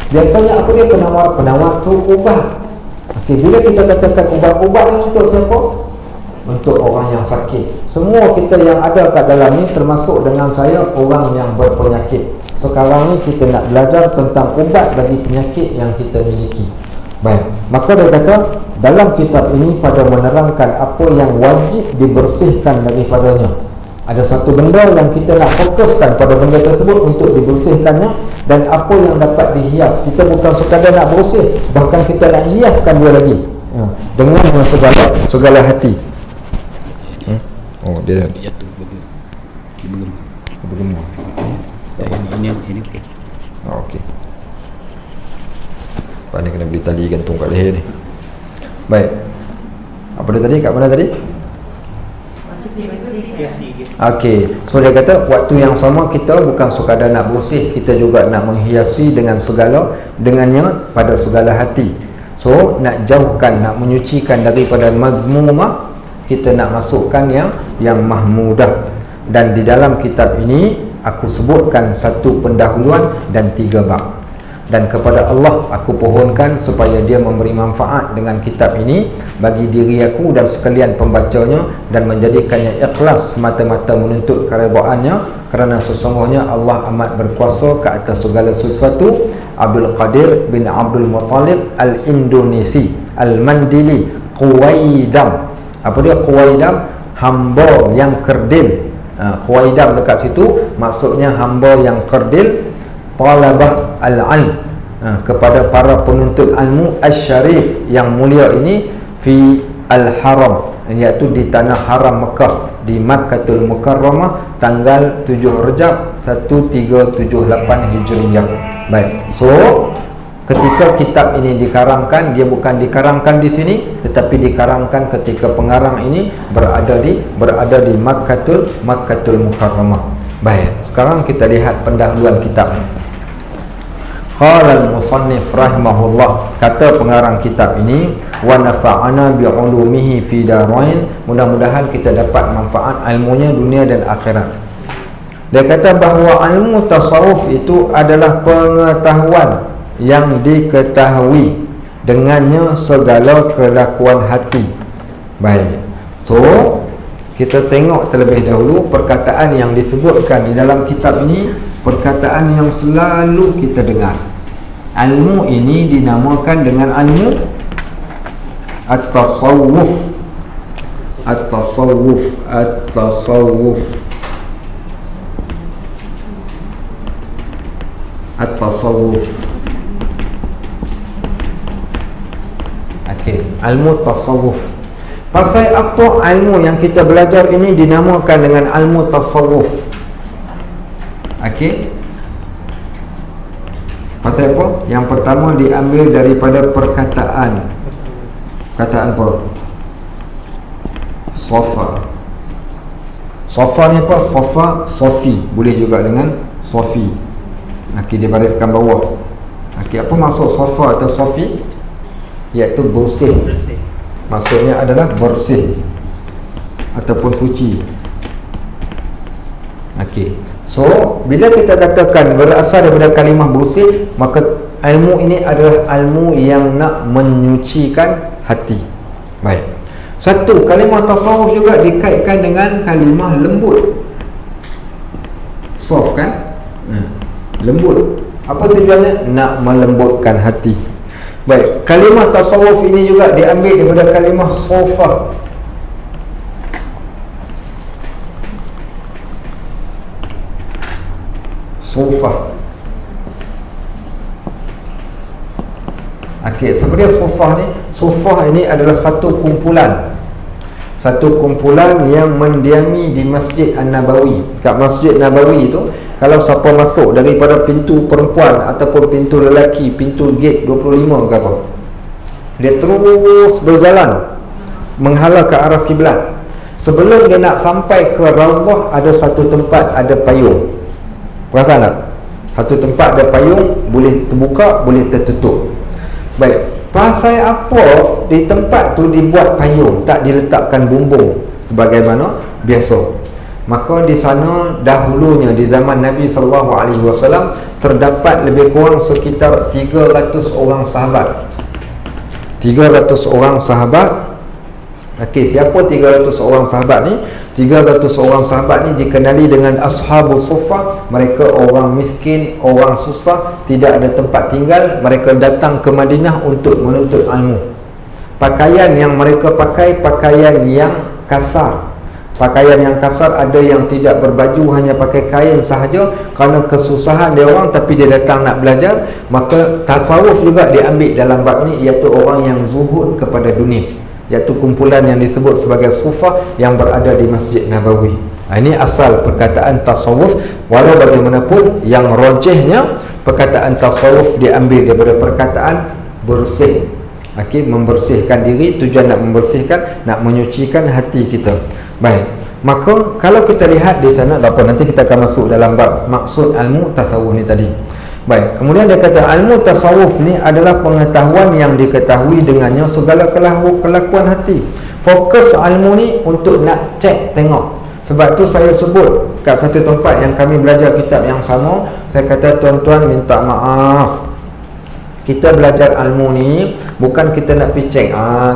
Speaker 1: Biasanya apa dia penawar? Penawar tu ubat. Bila kita katakan ubat-ubat ni untuk siapa? Untuk orang yang sakit. Semua kita yang ada kat dalam ni, termasuk dengan saya, orang yang berpenyakit. Sekarang ni kita nak belajar tentang ubat bagi penyakit yang kita miliki. Baik, maka dia kata dalam kitab ini pada menerangkan apa yang wajib dibersihkan daripadanya. Ada satu benda yang kita nak fokuskan pada benda tersebut untuk dibersihkannya, dan apa yang dapat dihias. Kita bukan sekadar nak bersih, bahkan kita nak hiaskan dia lagi dengan segala hati. Oh, dia jatuh bergema. Ini okey. Okey. Pak ni kena beli tali gantung kat leher ni. Baik. Apa dia tadi? Kat mana tadi? Okey, so dia kata waktu yang sama kita bukan sekadar nak bersih, kita juga nak menghiasi dengannya pada segala hati. So nak jauhkan, nak menyucikan daripada mazmumah, kita nak masukkan yang mahmudah. Dan di dalam kitab ini aku sebutkan satu pendahuluan dan 3 bab. Dan kepada Allah aku pohonkan supaya dia memberi manfaat dengan kitab ini bagi diri aku dan sekalian pembacanya, dan menjadikannya ikhlas semata-mata menuntut keredaannya, kerana sesungguhnya Allah amat berkuasa ke atas segala sesuatu. Abdul Qadir bin Abdul Muttalib Al-Indonesi Al-Mandili Quwaidam. Apa dia Quwaidam? Hamba yang kerdil. Quwaidam dekat situ maksudnya hamba yang kerdil. Talabah al-ilm, kepada para penuntut ilmu asy-syarif yang mulia ini fi al-haram, iaitu di tanah haram Mekah, di Makkatul Mukarramah, tanggal 7 Rejab 1378 Hijriyah. Baik. So ketika kitab ini dikarangkan, dia bukan dikarangkan di sini, tetapi dikarangkan ketika pengarang ini berada di Makkatul Mukarramah. Baik, sekarang kita lihat pendahuluan kitab. Qala al-musannif rahimahullah, kata pengarang kitab ini, wa nafa'ana bi'ulumihi fi darain, mudah-mudahan kita dapat manfaat ilmunya dunia dan akhirat. Dia kata bahawa ilmu tasawuf itu adalah pengetahuan yang diketahui dengannya segala kelakuan hati. Baik. So, kita tengok terlebih dahulu perkataan yang disebutkan di dalam kitab ini, perkataan yang selalu kita dengar. Ilmu ini dinamakan dengan ilmu at-tasawuf. At-tasawuf, at-tasawuf, at-tasawuf. Okey, ilmu tasawuf. Pasal apa ilmu yang kita belajar ini dinamakan dengan ilmu tasawuf? Okey. Pasal apa? Yang pertama diambil daripada perkataan. Perkataan apa? Sofa. Sofa ni apa? Sofa, sofi. Boleh juga dengan sofi. Okey, dia bariskan bawah. Okey, apa maksud sofa atau sofi? Iaitu bersih. Maksudnya adalah bersih ataupun suci. Okey. So, bila kita katakan berasal daripada kalimah bersih, maka ilmu ini adalah ilmu yang nak menyucikan hati. Baik. Satu, kalimah tasawuf juga dikaitkan dengan kalimah lembut. Soft kan? Lembut. Apa tujuannya? Nak melembutkan hati. Baik, kalimah tasawuf ini juga diambil daripada kalimah sofa. Sofa. Okey, sebenarnya sofa ni, sofa ini adalah satu kumpulan. Satu kumpulan yang mendiami di Masjid An-Nabawi. Kat Masjid Nabawi itu, kalau siapa masuk daripada pintu perempuan ataupun pintu lelaki, pintu gate 25 ke apa, dia terus berjalan menghala ke arah kiblat. Sebelum dia nak sampai ke Raudhah, ada satu tempat ada payung. Perasan tak? Satu tempat ada payung, boleh terbuka, boleh tertutup. Baik, pasal apa di tempat tu dibuat payung, tak diletakkan bumbung sebagaimana biasa? Maka di sana dahulunya di zaman Nabi SAW terdapat lebih kurang sekitar 300 orang sahabat. 300 orang sahabat. Okey, siapa 300 orang sahabat ni? 300 orang sahabat ni dikenali dengan Ashabul Suffah. Mereka orang miskin, orang susah, tidak ada tempat tinggal. Mereka datang ke Madinah untuk menuntut ilmu. Pakaian yang mereka pakai, pakaian yang kasar. Pakaian yang kasar, ada yang tidak berbaju, hanya pakai kain sahaja kerana kesusahan dia orang, tapi dia datang nak belajar. Maka tasawuf juga diambil dalam bab ni, iaitu orang yang zuhud kepada dunia, iaitu kumpulan yang disebut sebagai sufah yang berada di Masjid Nabawi. Ini asal perkataan tasawuf. Walau bagaimanapun, yang rojihnya perkataan tasawuf diambil daripada perkataan bersih. Okey, membersihkan diri, tujuan nak membersihkan, nak menyucikan hati kita. Baik, maka kalau kita lihat di sana, apa nanti kita akan masuk dalam bab maksud ilmu tasawuf ni tadi. Baik, kemudian dia kata ilmu tasawuf ni adalah pengetahuan yang diketahui dengannya segala kelakuan hati. Fokus ilmu ni untuk nak cek, tengok. Sebab tu saya sebut kat satu tempat yang kami belajar kitab yang sama, saya kata tuan-tuan minta maaf, kita belajar ilmu ni bukan kita nak pergi cek,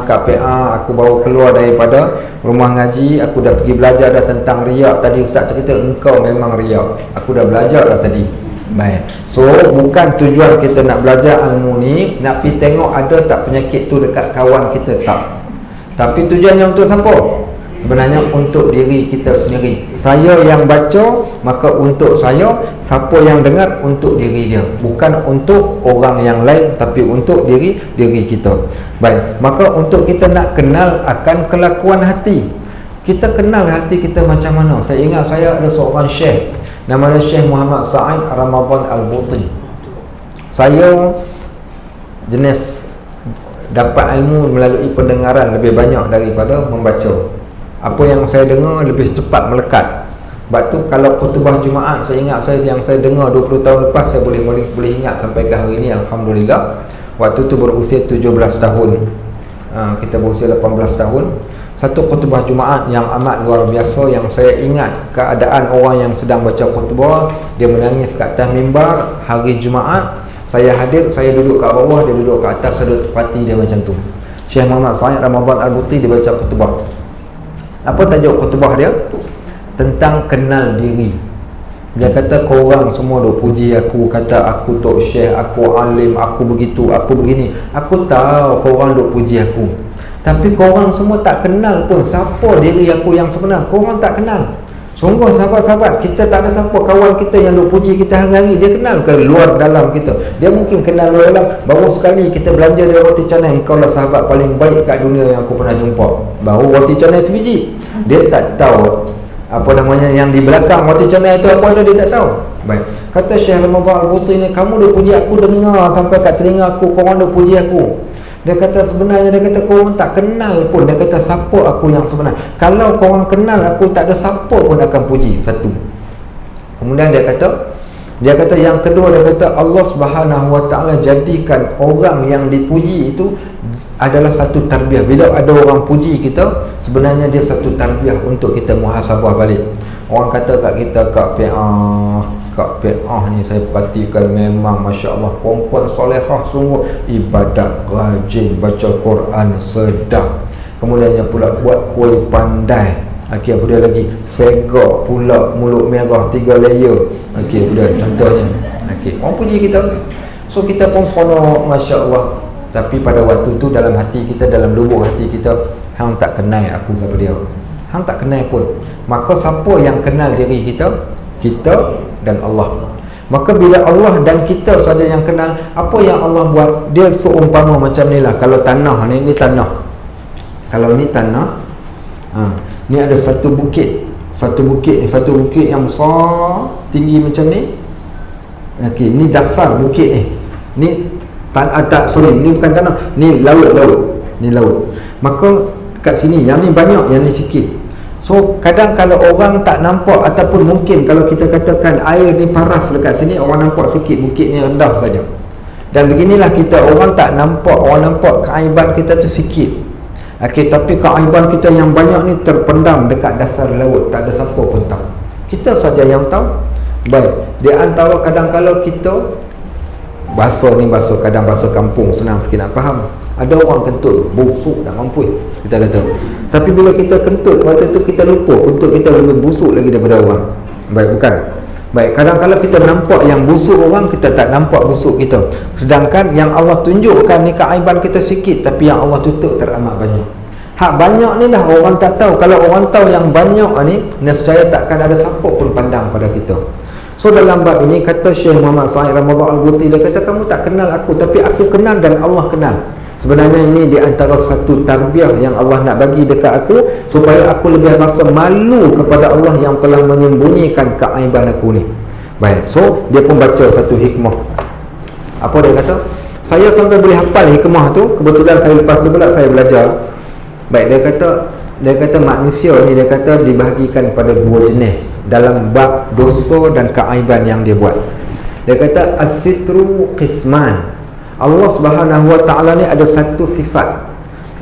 Speaker 1: Kak PA aku baru keluar daripada rumah ngaji, aku dah pergi belajar dah tentang riak. Tadi ustaz cerita engkau memang riak, aku dah belajar dah tadi. Baik, so bukan tujuan kita nak belajar ilmu ni nak pergi tengok ada tak penyakit tu dekat kawan kita, tak. Tapi tujuannya untuk siapa? Sebenarnya untuk diri kita sendiri. Saya yang baca, maka untuk saya. Siapa yang dengar, untuk diri dia. Bukan untuk orang yang lain, tapi untuk diri kita. Baik, maka untuk kita nak kenal akan kelakuan hati, kita kenal hati kita macam mana. Saya ingat saya ada seorang syekh, nama dia Syekh Muhammad Sa'id Ramadan Al-Buti. Saya jenis dapat ilmu melalui pendengaran lebih banyak daripada membaca. Apa yang saya dengar lebih cepat melekat. Sebab tu kalau khutbah Jumaat, saya ingat yang saya dengar 20 tahun lepas, saya boleh ingat sampai ke hari ini, alhamdulillah. Waktu tu berusia 17 tahun. Kita berusia 18 tahun. Satu khutbah Jumaat yang amat luar biasa, yang saya ingat keadaan orang yang sedang baca khutbah, dia menangis ke atas mimbar hari Jumaat. Saya hadir, saya duduk kat bawah, dia duduk kat atas, saya duduk tepati dia macam tu. Syekh Muhammad Sa'id Ramadan Al-Buti, dia baca khutbah. Apa tajuk khutbah dia? Tentang kenal diri. Dia kata, korang semua duk puji aku, kata aku tok syekh, aku alim, aku begitu, aku begini. Aku tahu korang duk puji aku, tapi korang semua tak kenal pun siapa diri aku yang sebenar. Korang tak kenal. Sungguh sahabat-sahabat, kita tak ada siapa kawan kita yang duk puji kita hari-hari. Dia kenal ke luar dalam kita? Dia mungkin kenal luar dalam. Baru sekali kita belanja dia roti canai, engkau lah sahabat paling baik kat dunia yang aku pernah jumpa. Baru roti canai sebiji. Dia tak tahu apa namanya yang di belakang roti canai itu apa ada, dia tak tahu. Baik, kata Syekh Ramadan Al-Buti ni, kamu duk puji aku, dengar sampai kat telinga aku, korang duk puji aku. Dia kata sebenarnya, dia kata korang tak kenal pun. Dia kata siapa aku yang sebenar. Kalau korang kenal aku, tak ada siapa pun akan puji. Satu. Kemudian dia kata yang kedua, dia kata Allah Subhanahu Wa Taala jadikan orang yang dipuji itu adalah satu tarbiyah. Bila ada orang puji kita, sebenarnya dia satu tarbiyah untuk kita muhasabah balik. Orang kata kat kita, Kak Pi'ah ni saya perhatikan memang Masya Allah, perempuan solehah sungguh, ibadat rajin, baca Quran sedap, kemudiannya pula buat kuih pandai. Okey, apa dia lagi? Segak pula, mulut merah 3 layer. Okey, apa dia contohnya? Okey, orang puji kita. So kita pun seronok, Masya Allah. Tapi pada waktu tu dalam hati kita, dalam lubuk hati kita, hang tak kenal aku siapa dia. Hang tak kenal pun. Maka siapa yang kenal diri kita? Kita dan Allah. Maka bila Allah dan kita saja yang kenal, apa yang Allah buat, dia seumpama macam ni lah. Kalau tanah ni tanah. Kalau ni tanah, ni ada satu bukit. Satu bukit yang besar, tinggi macam ni. Okey, ni dasar bukit ni. Ni ni bukan tanah, ni laut. Ni laut. Maka kat sini, yang ni banyak, yang ni sikit. So kadang kalau orang tak nampak, ataupun mungkin kalau kita katakan air ni paras dekat sini, orang nampak sikit bukit ni rendah saja. Dan beginilah kita, orang tak nampak, orang nampak keaiban kita tu sikit. Okey, tapi keaiban kita yang banyak ni terpendam dekat dasar laut, tak ada siapa pun tahu. Kita saja yang tahu. Baik, di antara kadang kalau kita bahasa ni kadang bahasa kampung, senang sikit nak faham. Ada orang kentut, busuk dah mampus, kita kata. Tapi bila kita kentut, waktu tu kita lupa kentut kita lebih busuk lagi daripada orang. Baik, bukan? Baik, kadang-kadang kita nampak yang busuk orang, kita tak nampak busuk kita. Sedangkan yang Allah tunjukkan ni keaiban kita sikit, tapi yang Allah tutup teramat banyak. Hak banyak ni lah orang tak tahu. Kalau orang tahu yang banyak ni, nescaya takkan ada siapa pun pandang pada kita. So dalam bab ini, kata Syekh Muhammad Sa'id Ramadan Al-Buti, dia kata kamu tak kenal aku, tapi aku kenal dan Allah kenal. Sebenarnya ini di antara satu tarbiyah yang Allah nak bagi dekat aku, supaya aku lebih rasa malu kepada Allah yang telah menyembunyikan keaiban aku ni. Baik, so dia pun baca satu hikmah. Apa dia kata? Saya sampai boleh hafal hikmah tu, kebetulan saya lepas tu pula saya belajar. Baik, dia kata manusia ni, dia kata dibahagikan pada dua jenis dalam bab dosa dan keaiban yang dia buat. Dia kata as-sitru qisman. Allah Subhanahu Wa Taala ni ada satu sifat.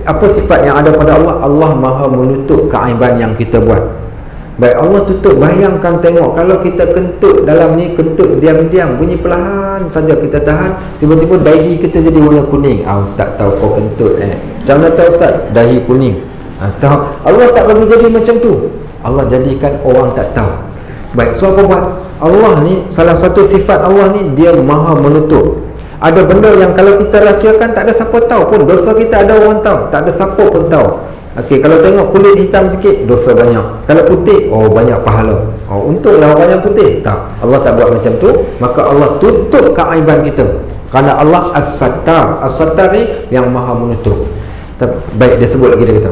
Speaker 1: Apa sifat yang ada pada Allah? Allah Maha menutup keaiban yang kita buat. Baik, Allah tutup. Bayangkan tengok, kalau kita kentut dalam ni, kentut diam-diam, bunyi perlahan saja kita tahan, tiba-tiba dahi kita jadi warna kuning. Ustaz tahu kau kentut Macam mana tahu Ustaz? Dahi kuning. Tahu. Allah tak bagi jadi macam tu. Allah jadikan orang tak tahu. Baik, so apa buat? Allah ni, salah satu sifat Allah ni, dia Maha menutup. Ada benda yang kalau kita rahsiakan, tak ada siapa tahu pun. Dosa kita ada orang tahu, tak ada siapa pun tahu. Okey, kalau tengok kulit hitam sikit, dosa banyak. Kalau putih, oh banyak pahala. Oh, untunglah orang yang putih. Tak, Allah tak buat macam tu. Maka Allah tutup keaiban kita. Kerana Allah As-Sattar. As-Sattar ni yang maha menutup. Baik, dia sebut lagi, dia kata,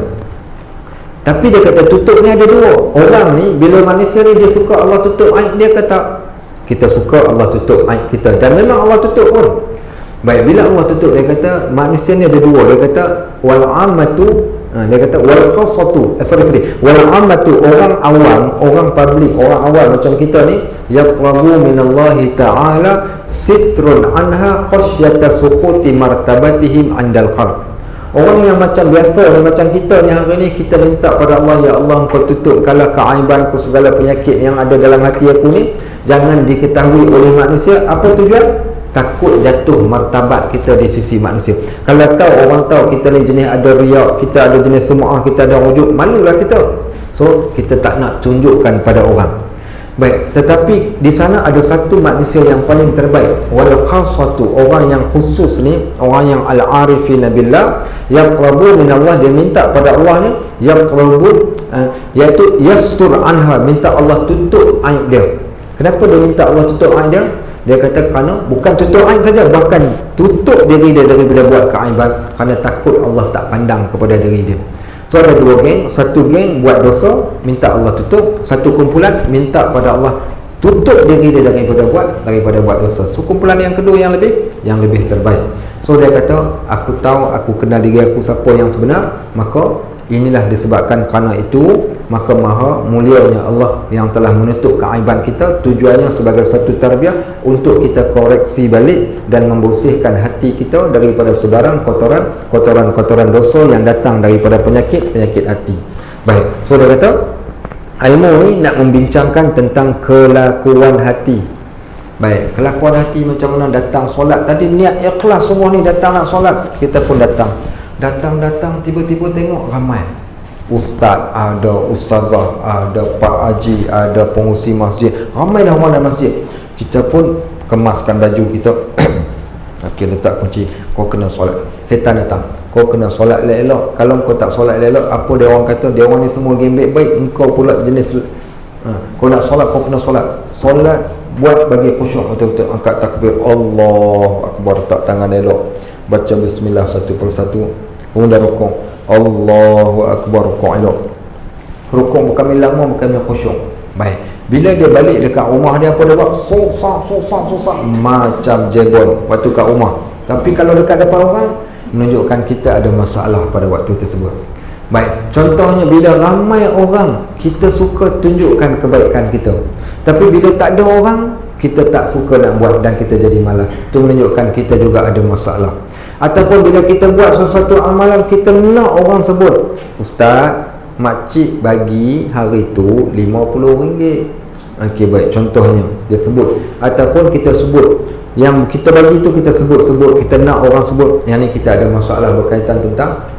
Speaker 1: tapi dia kata tutup ni ada dua. Orang ni, bila manusia ni dia suka Allah tutup aib dia, kata kita suka Allah tutup aib kita. Dan memang Allah tutup pun. Baik, bila Allah tutup, dia kata manusia ni ada dua. Dia kata wal ammatu, dia kata wal khassatu, wal ammatu, orang awam, orang public, orang awam macam kita ni, yaqrabu minallahi ta'ala sitrun anha khasyata suquti martabatihim andal qalb. Orang yang macam biasa ni, macam kita ni hari ni, kita minta pada Allah, ya Allah Engkau tutupkanlah keaibanku, segala penyakit yang ada dalam hati aku ni jangan diketahui oleh manusia. Apa tujuan? Takut jatuh martabat kita di sisi manusia. Kalau tahu, orang tahu kita ni jenis ada riak, kita ada jenis sum'ah, kita ada wujud, malulah kita. So kita tak nak tunjukkan pada orang. Baik, tetapi di sana ada satu manusia yang paling terbaik, wal khassatu, orang yang khusus ni, orang yang al-arifina billah, yaqrabu minallah, dia minta pada Allah ni, yaqrabu, iaitu yastur anha, minta Allah tutup aib dia. Kenapa dia minta Allah tutup aib dia? Dia kata kerana bukan tutup aib saja, bahkan tutup diri dia daripada buat keaiban, kerana takut Allah tak pandang kepada diri dia. So ada dua geng. Satu geng buat dosa, minta Allah tutup. Satu kumpulan minta pada Allah tutup diri dia daripada buat dosa. So kumpulan yang kedua yang lebih terbaik. So dia kata, aku tahu, aku kenal diri aku siapa yang sebenar, maka inilah disebabkan kerana itu, maka maha mulianya Allah yang telah menutup keaiban kita. Tujuannya sebagai satu tarbiyah untuk kita koreksi balik dan membersihkan hati kita daripada sebarang kotoran dosa yang datang daripada penyakit hati. Baik, so dia kata ilmu ni nak membincangkan tentang kelakuan hati. Baik, kelakuan hati macam mana? Datang solat tadi, niat ikhlas semua ni, datang nak solat, kita pun datang, tiba-tiba tengok ramai ustaz, ada ustazah, ada pak haji, ada pengurusi masjid, ramai dah orang dalam masjid. Kita pun kemaskan baju kita okey, letak kunci, kau kena solat. Setan datang, kau kena solat elok-elok. Kalau kau tak solat elok, apa dia orang kata? Dia orang ni semua gembek baik, engkau pula jenis kau nak solat, kau kena solat buat bagi khusyuk betul-betul. Angkat takbir, Allahu Akbar, letak tangan elok, baca bismillah satu persatu, kemudian rukuk, Allahu Akbar, rukuk elok. Rukuk bukan lama, bukan khusyuk. Baik, bila dia balik dekat rumah dia, apa dia buat? Sosak macam jegon waktu kat rumah. Tapi kalau dekat depan orang, menunjukkan kita ada masalah pada waktu tersebut. Baik, contohnya bila ramai orang, kita suka tunjukkan kebaikan kita, tapi bila tak ada orang, kita tak suka nak buat dan kita jadi malas. Itu menunjukkan kita juga ada masalah. Ataupun bila kita buat sesuatu amalan, kita nak orang sebut, ustaz, makcik bagi hari tu RM50. Okey, baik, contohnya dia sebut. Ataupun kita sebut yang kita bagi tu, kita sebut, kita nak orang sebut. Yang ni kita ada masalah berkaitan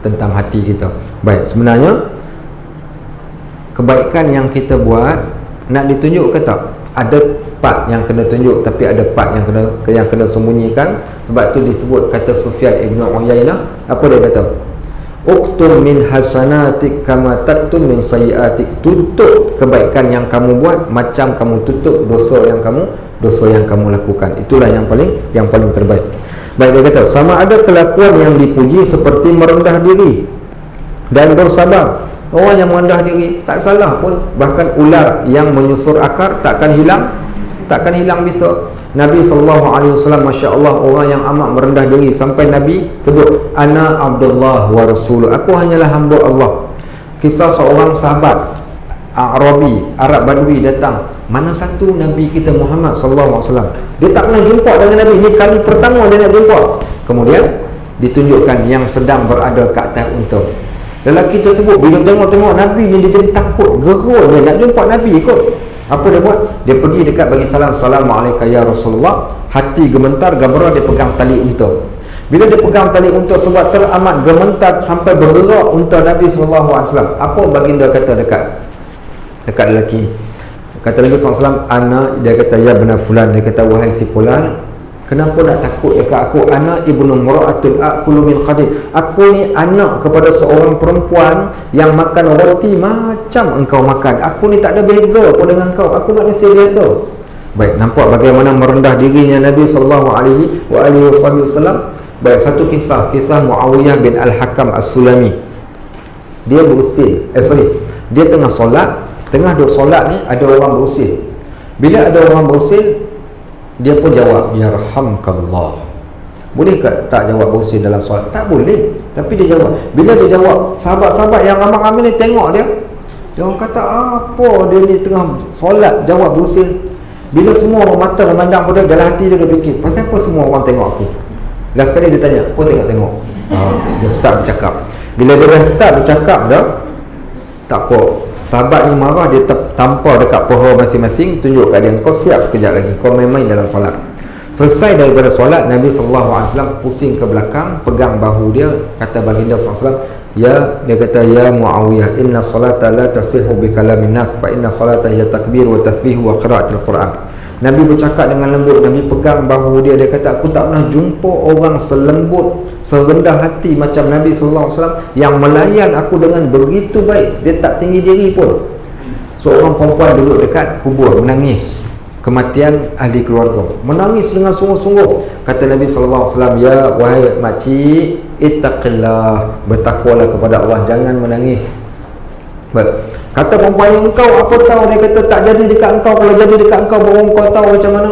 Speaker 1: tentang hati kita. Baik, sebenarnya kebaikan yang kita buat nak ditunjuk ke tak? Ada part yang kena tunjuk, tapi ada part yang kena sembunyikan. Sebab tu disebut, kata Sufyan Ibn Uyainah, apa dia kata? Uktum min hasanatik kama taktum min sayyiatik. Tutup kebaikan yang kamu buat macam kamu tutup dosa yang kamu lakukan. Itulah yang paling terbaik. Baik, dia kata sama ada kelakuan yang dipuji seperti merendah diri dan bersabar. Orang yang merendah diri tak salah pun. Bahkan ular yang menyusur akar takkan hilang bisa. Nabi SAW, Masya Allah, orang yang amat merendah diri, sampai Nabi sebut, Ana Abdullah wa Rasuluh, aku hanyalah hamba Allah. Kisah seorang sahabat Arabi, Arab Badui datang. Mana satu Nabi kita Muhammad SAW, dia tak pernah jumpa dengan Nabi. Ini kali pertama dia nak jumpa. Kemudian ditunjukkan yang sedang berada ke atas unta. Lelaki tersebut bila tengok Nabi ni, dia jadi takut, gerun dia nak jumpa Nabi kot. Apa dia buat? Dia pergi dekat bagi salam, Assalamualaikum ya Rasulullah. Hati gementar, gabra, dia pegang tali unta. Bila dia pegang tali unta, sebab teramat gementar sampai bergerak unta Nabi SAW. Apa baginda kata dekat lelaki? Kata Nabi SAW, Ana, dia kata, ya benar fulan. Dia kata, wahai si fulan, Kenapa nak takut dekat aku? Ana ibnu mura'atul aqulu min qadim. Aku ni anak kepada seorang perempuan yang makan roti macam engkau makan. Aku ni tak ada beza pun dengan kau. Aku manusia biasa. Baik, nampak bagaimana merendah dirinya Nabi sallallahu alaihi wasallam. Baik, satu kisah Muawiyah bin Al-Hakam As-Sulami. Dia berusil. Dia tengah solat, tengah duk solat ni ada orang berusil. Bila ada orang berusil, dia pun jawab, yarhamkallah. Boleh tak jawab berusil dalam solat? Tak boleh. Tapi dia jawab. Bila dia jawab, sahabat-sahabat yang ramai-ramai ni tengok dia. Dia orang kata, apa dia ni tengah solat jawab berusil? Bila semua orang mata memandang pada dalam hati dia fikir, pasal apa semua orang tengok aku? Last sekali dia tanya, kau tengok-tengok. Dia start bercakap. Bila dia dah start bercakap dah, tak apa. Sahabat ni marah, dia tampar dekat paha masing-masing, tunjuk kat dia, kau siap sekejap lagi, kau main-main dalam solat. Selesai daripada solat, Nabi SAW pusing ke belakang, pegang bahu dia, kata baginda SAW, dia kata, ya Muawiyah, inna salata la tasihu bi kalamin nas, fa inna salata hiya takbir wa tasbih wa qiraatul Quran. Nabi bercakap dengan lembut, Nabi pegang bahu dia, dia kata, aku tak pernah jumpa orang selembut, serendah hati macam Nabi SAW yang melayan aku dengan begitu baik. Dia tak tinggi diri pun. Seorang perempuan duduk dekat kubur menangis kematian ahli keluarga, menangis dengan sungguh-sungguh. Kata Nabi SAW, ya wahai makcik, ittaqillah, bertakwalah kepada Allah, jangan menangis. Baik. Kata perempuan yang, engkau apa tahu? Dia kata, tak jadi dekat engkau. Kalau jadi dekat engkau, baru kau tahu macam mana.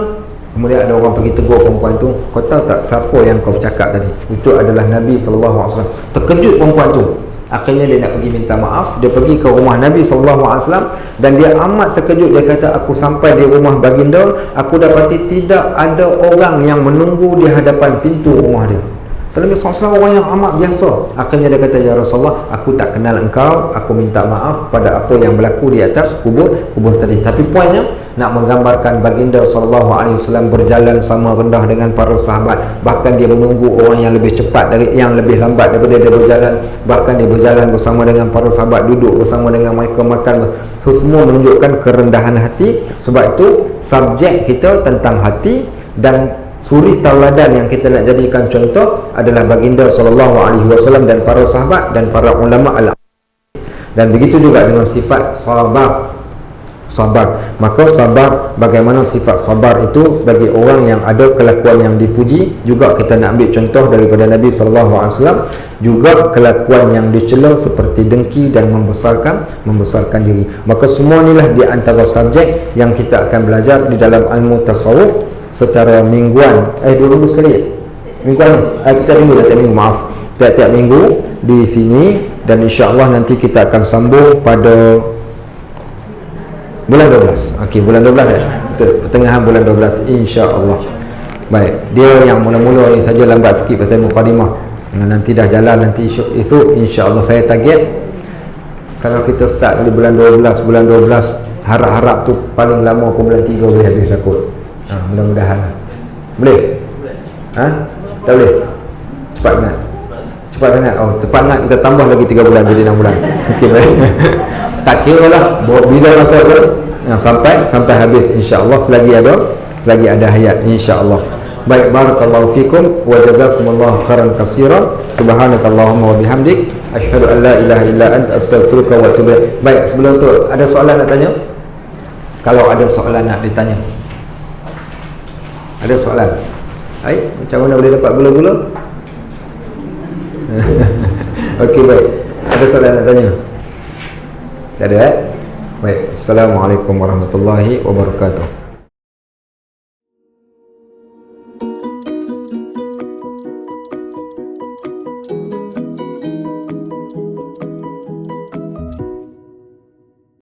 Speaker 1: Kemudian ada orang pergi tegur perempuan tu, kau tahu tak siapa yang kau bercakap tadi? Itu adalah Nabi SAW. Terkejut perempuan tu. Akhirnya dia nak pergi minta maaf. Dia pergi ke rumah Nabi SAW dan dia amat terkejut. Dia kata, aku sampai di rumah baginda, aku dapati tidak ada orang yang menunggu di hadapan pintu rumah dia. Nabi SAW orang yang amat biasa. Akhirnya dia kata, ya Rasulullah, aku tak kenal engkau, aku minta maaf pada apa yang berlaku di atas kubur tadi. Tapi poinnya nak menggambarkan baginda SAW berjalan sama rendah dengan para sahabat. Bahkan dia menunggu orang yang lebih cepat dari yang lebih lambat daripada dia berjalan. Bahkan dia berjalan bersama dengan para sahabat, duduk bersama dengan mereka, makan. Itu semua menunjukkan kerendahan hati. Sebab itu subjek kita tentang hati, dan suri tauladan yang kita nak jadikan contoh adalah baginda SAW dan para sahabat dan para ulama dan begitu juga dengan sifat sabar. Maka sabar, bagaimana sifat sabar itu bagi orang yang ada kelakuan yang dipuji, juga kita nak ambil contoh daripada Nabi SAW. Juga kelakuan yang dicela seperti dengki dan membesarkan diri. Maka semua inilah di antara subjek yang kita akan belajar di dalam ilmu tasawuf secara mingguan. 2 minggu sekali mingguan tiap minggu, maaf, tiap minggu di sini. Dan insya-Allah nanti kita akan sambung pada bulan 12. Okey, bulan 12 pertengahan bulan 12 insya-Allah. Baik, dia yang mula-mula ni saja lambat sikit pasal mukadimah. Nanti dah jalan, nanti esok insya-Allah saya target kalau kita start di bulan 12, harap-harap tu paling lama pun bulan 3 boleh habis kot. Mudah-mudahan boleh. Tak boleh? Cepat sangat. Cepat sangat, kita tambah lagi 3 bulan jadi 6 bulan. Okey, baik. Tak kira lah bila masa tu sampai habis insya-Allah, selagi ada hayat insya-Allah. Baik, barakallahu fikum wa jazakumullahu khairan katsiran. Subhanakallahumma wa bihamdik, asyhadu an la ilaha illa anta, astaghfiruka wa atubu ilaik. Baik, sebelum tu ada soalan nak tanya? Kalau ada soalan nak ditanya. Ada soalan? Baik, macam mana boleh dapat gula-gula? Okey, baik. Ada soalan nak tanya? Tak ada, Baik. Assalamualaikum warahmatullahi wabarakatuh.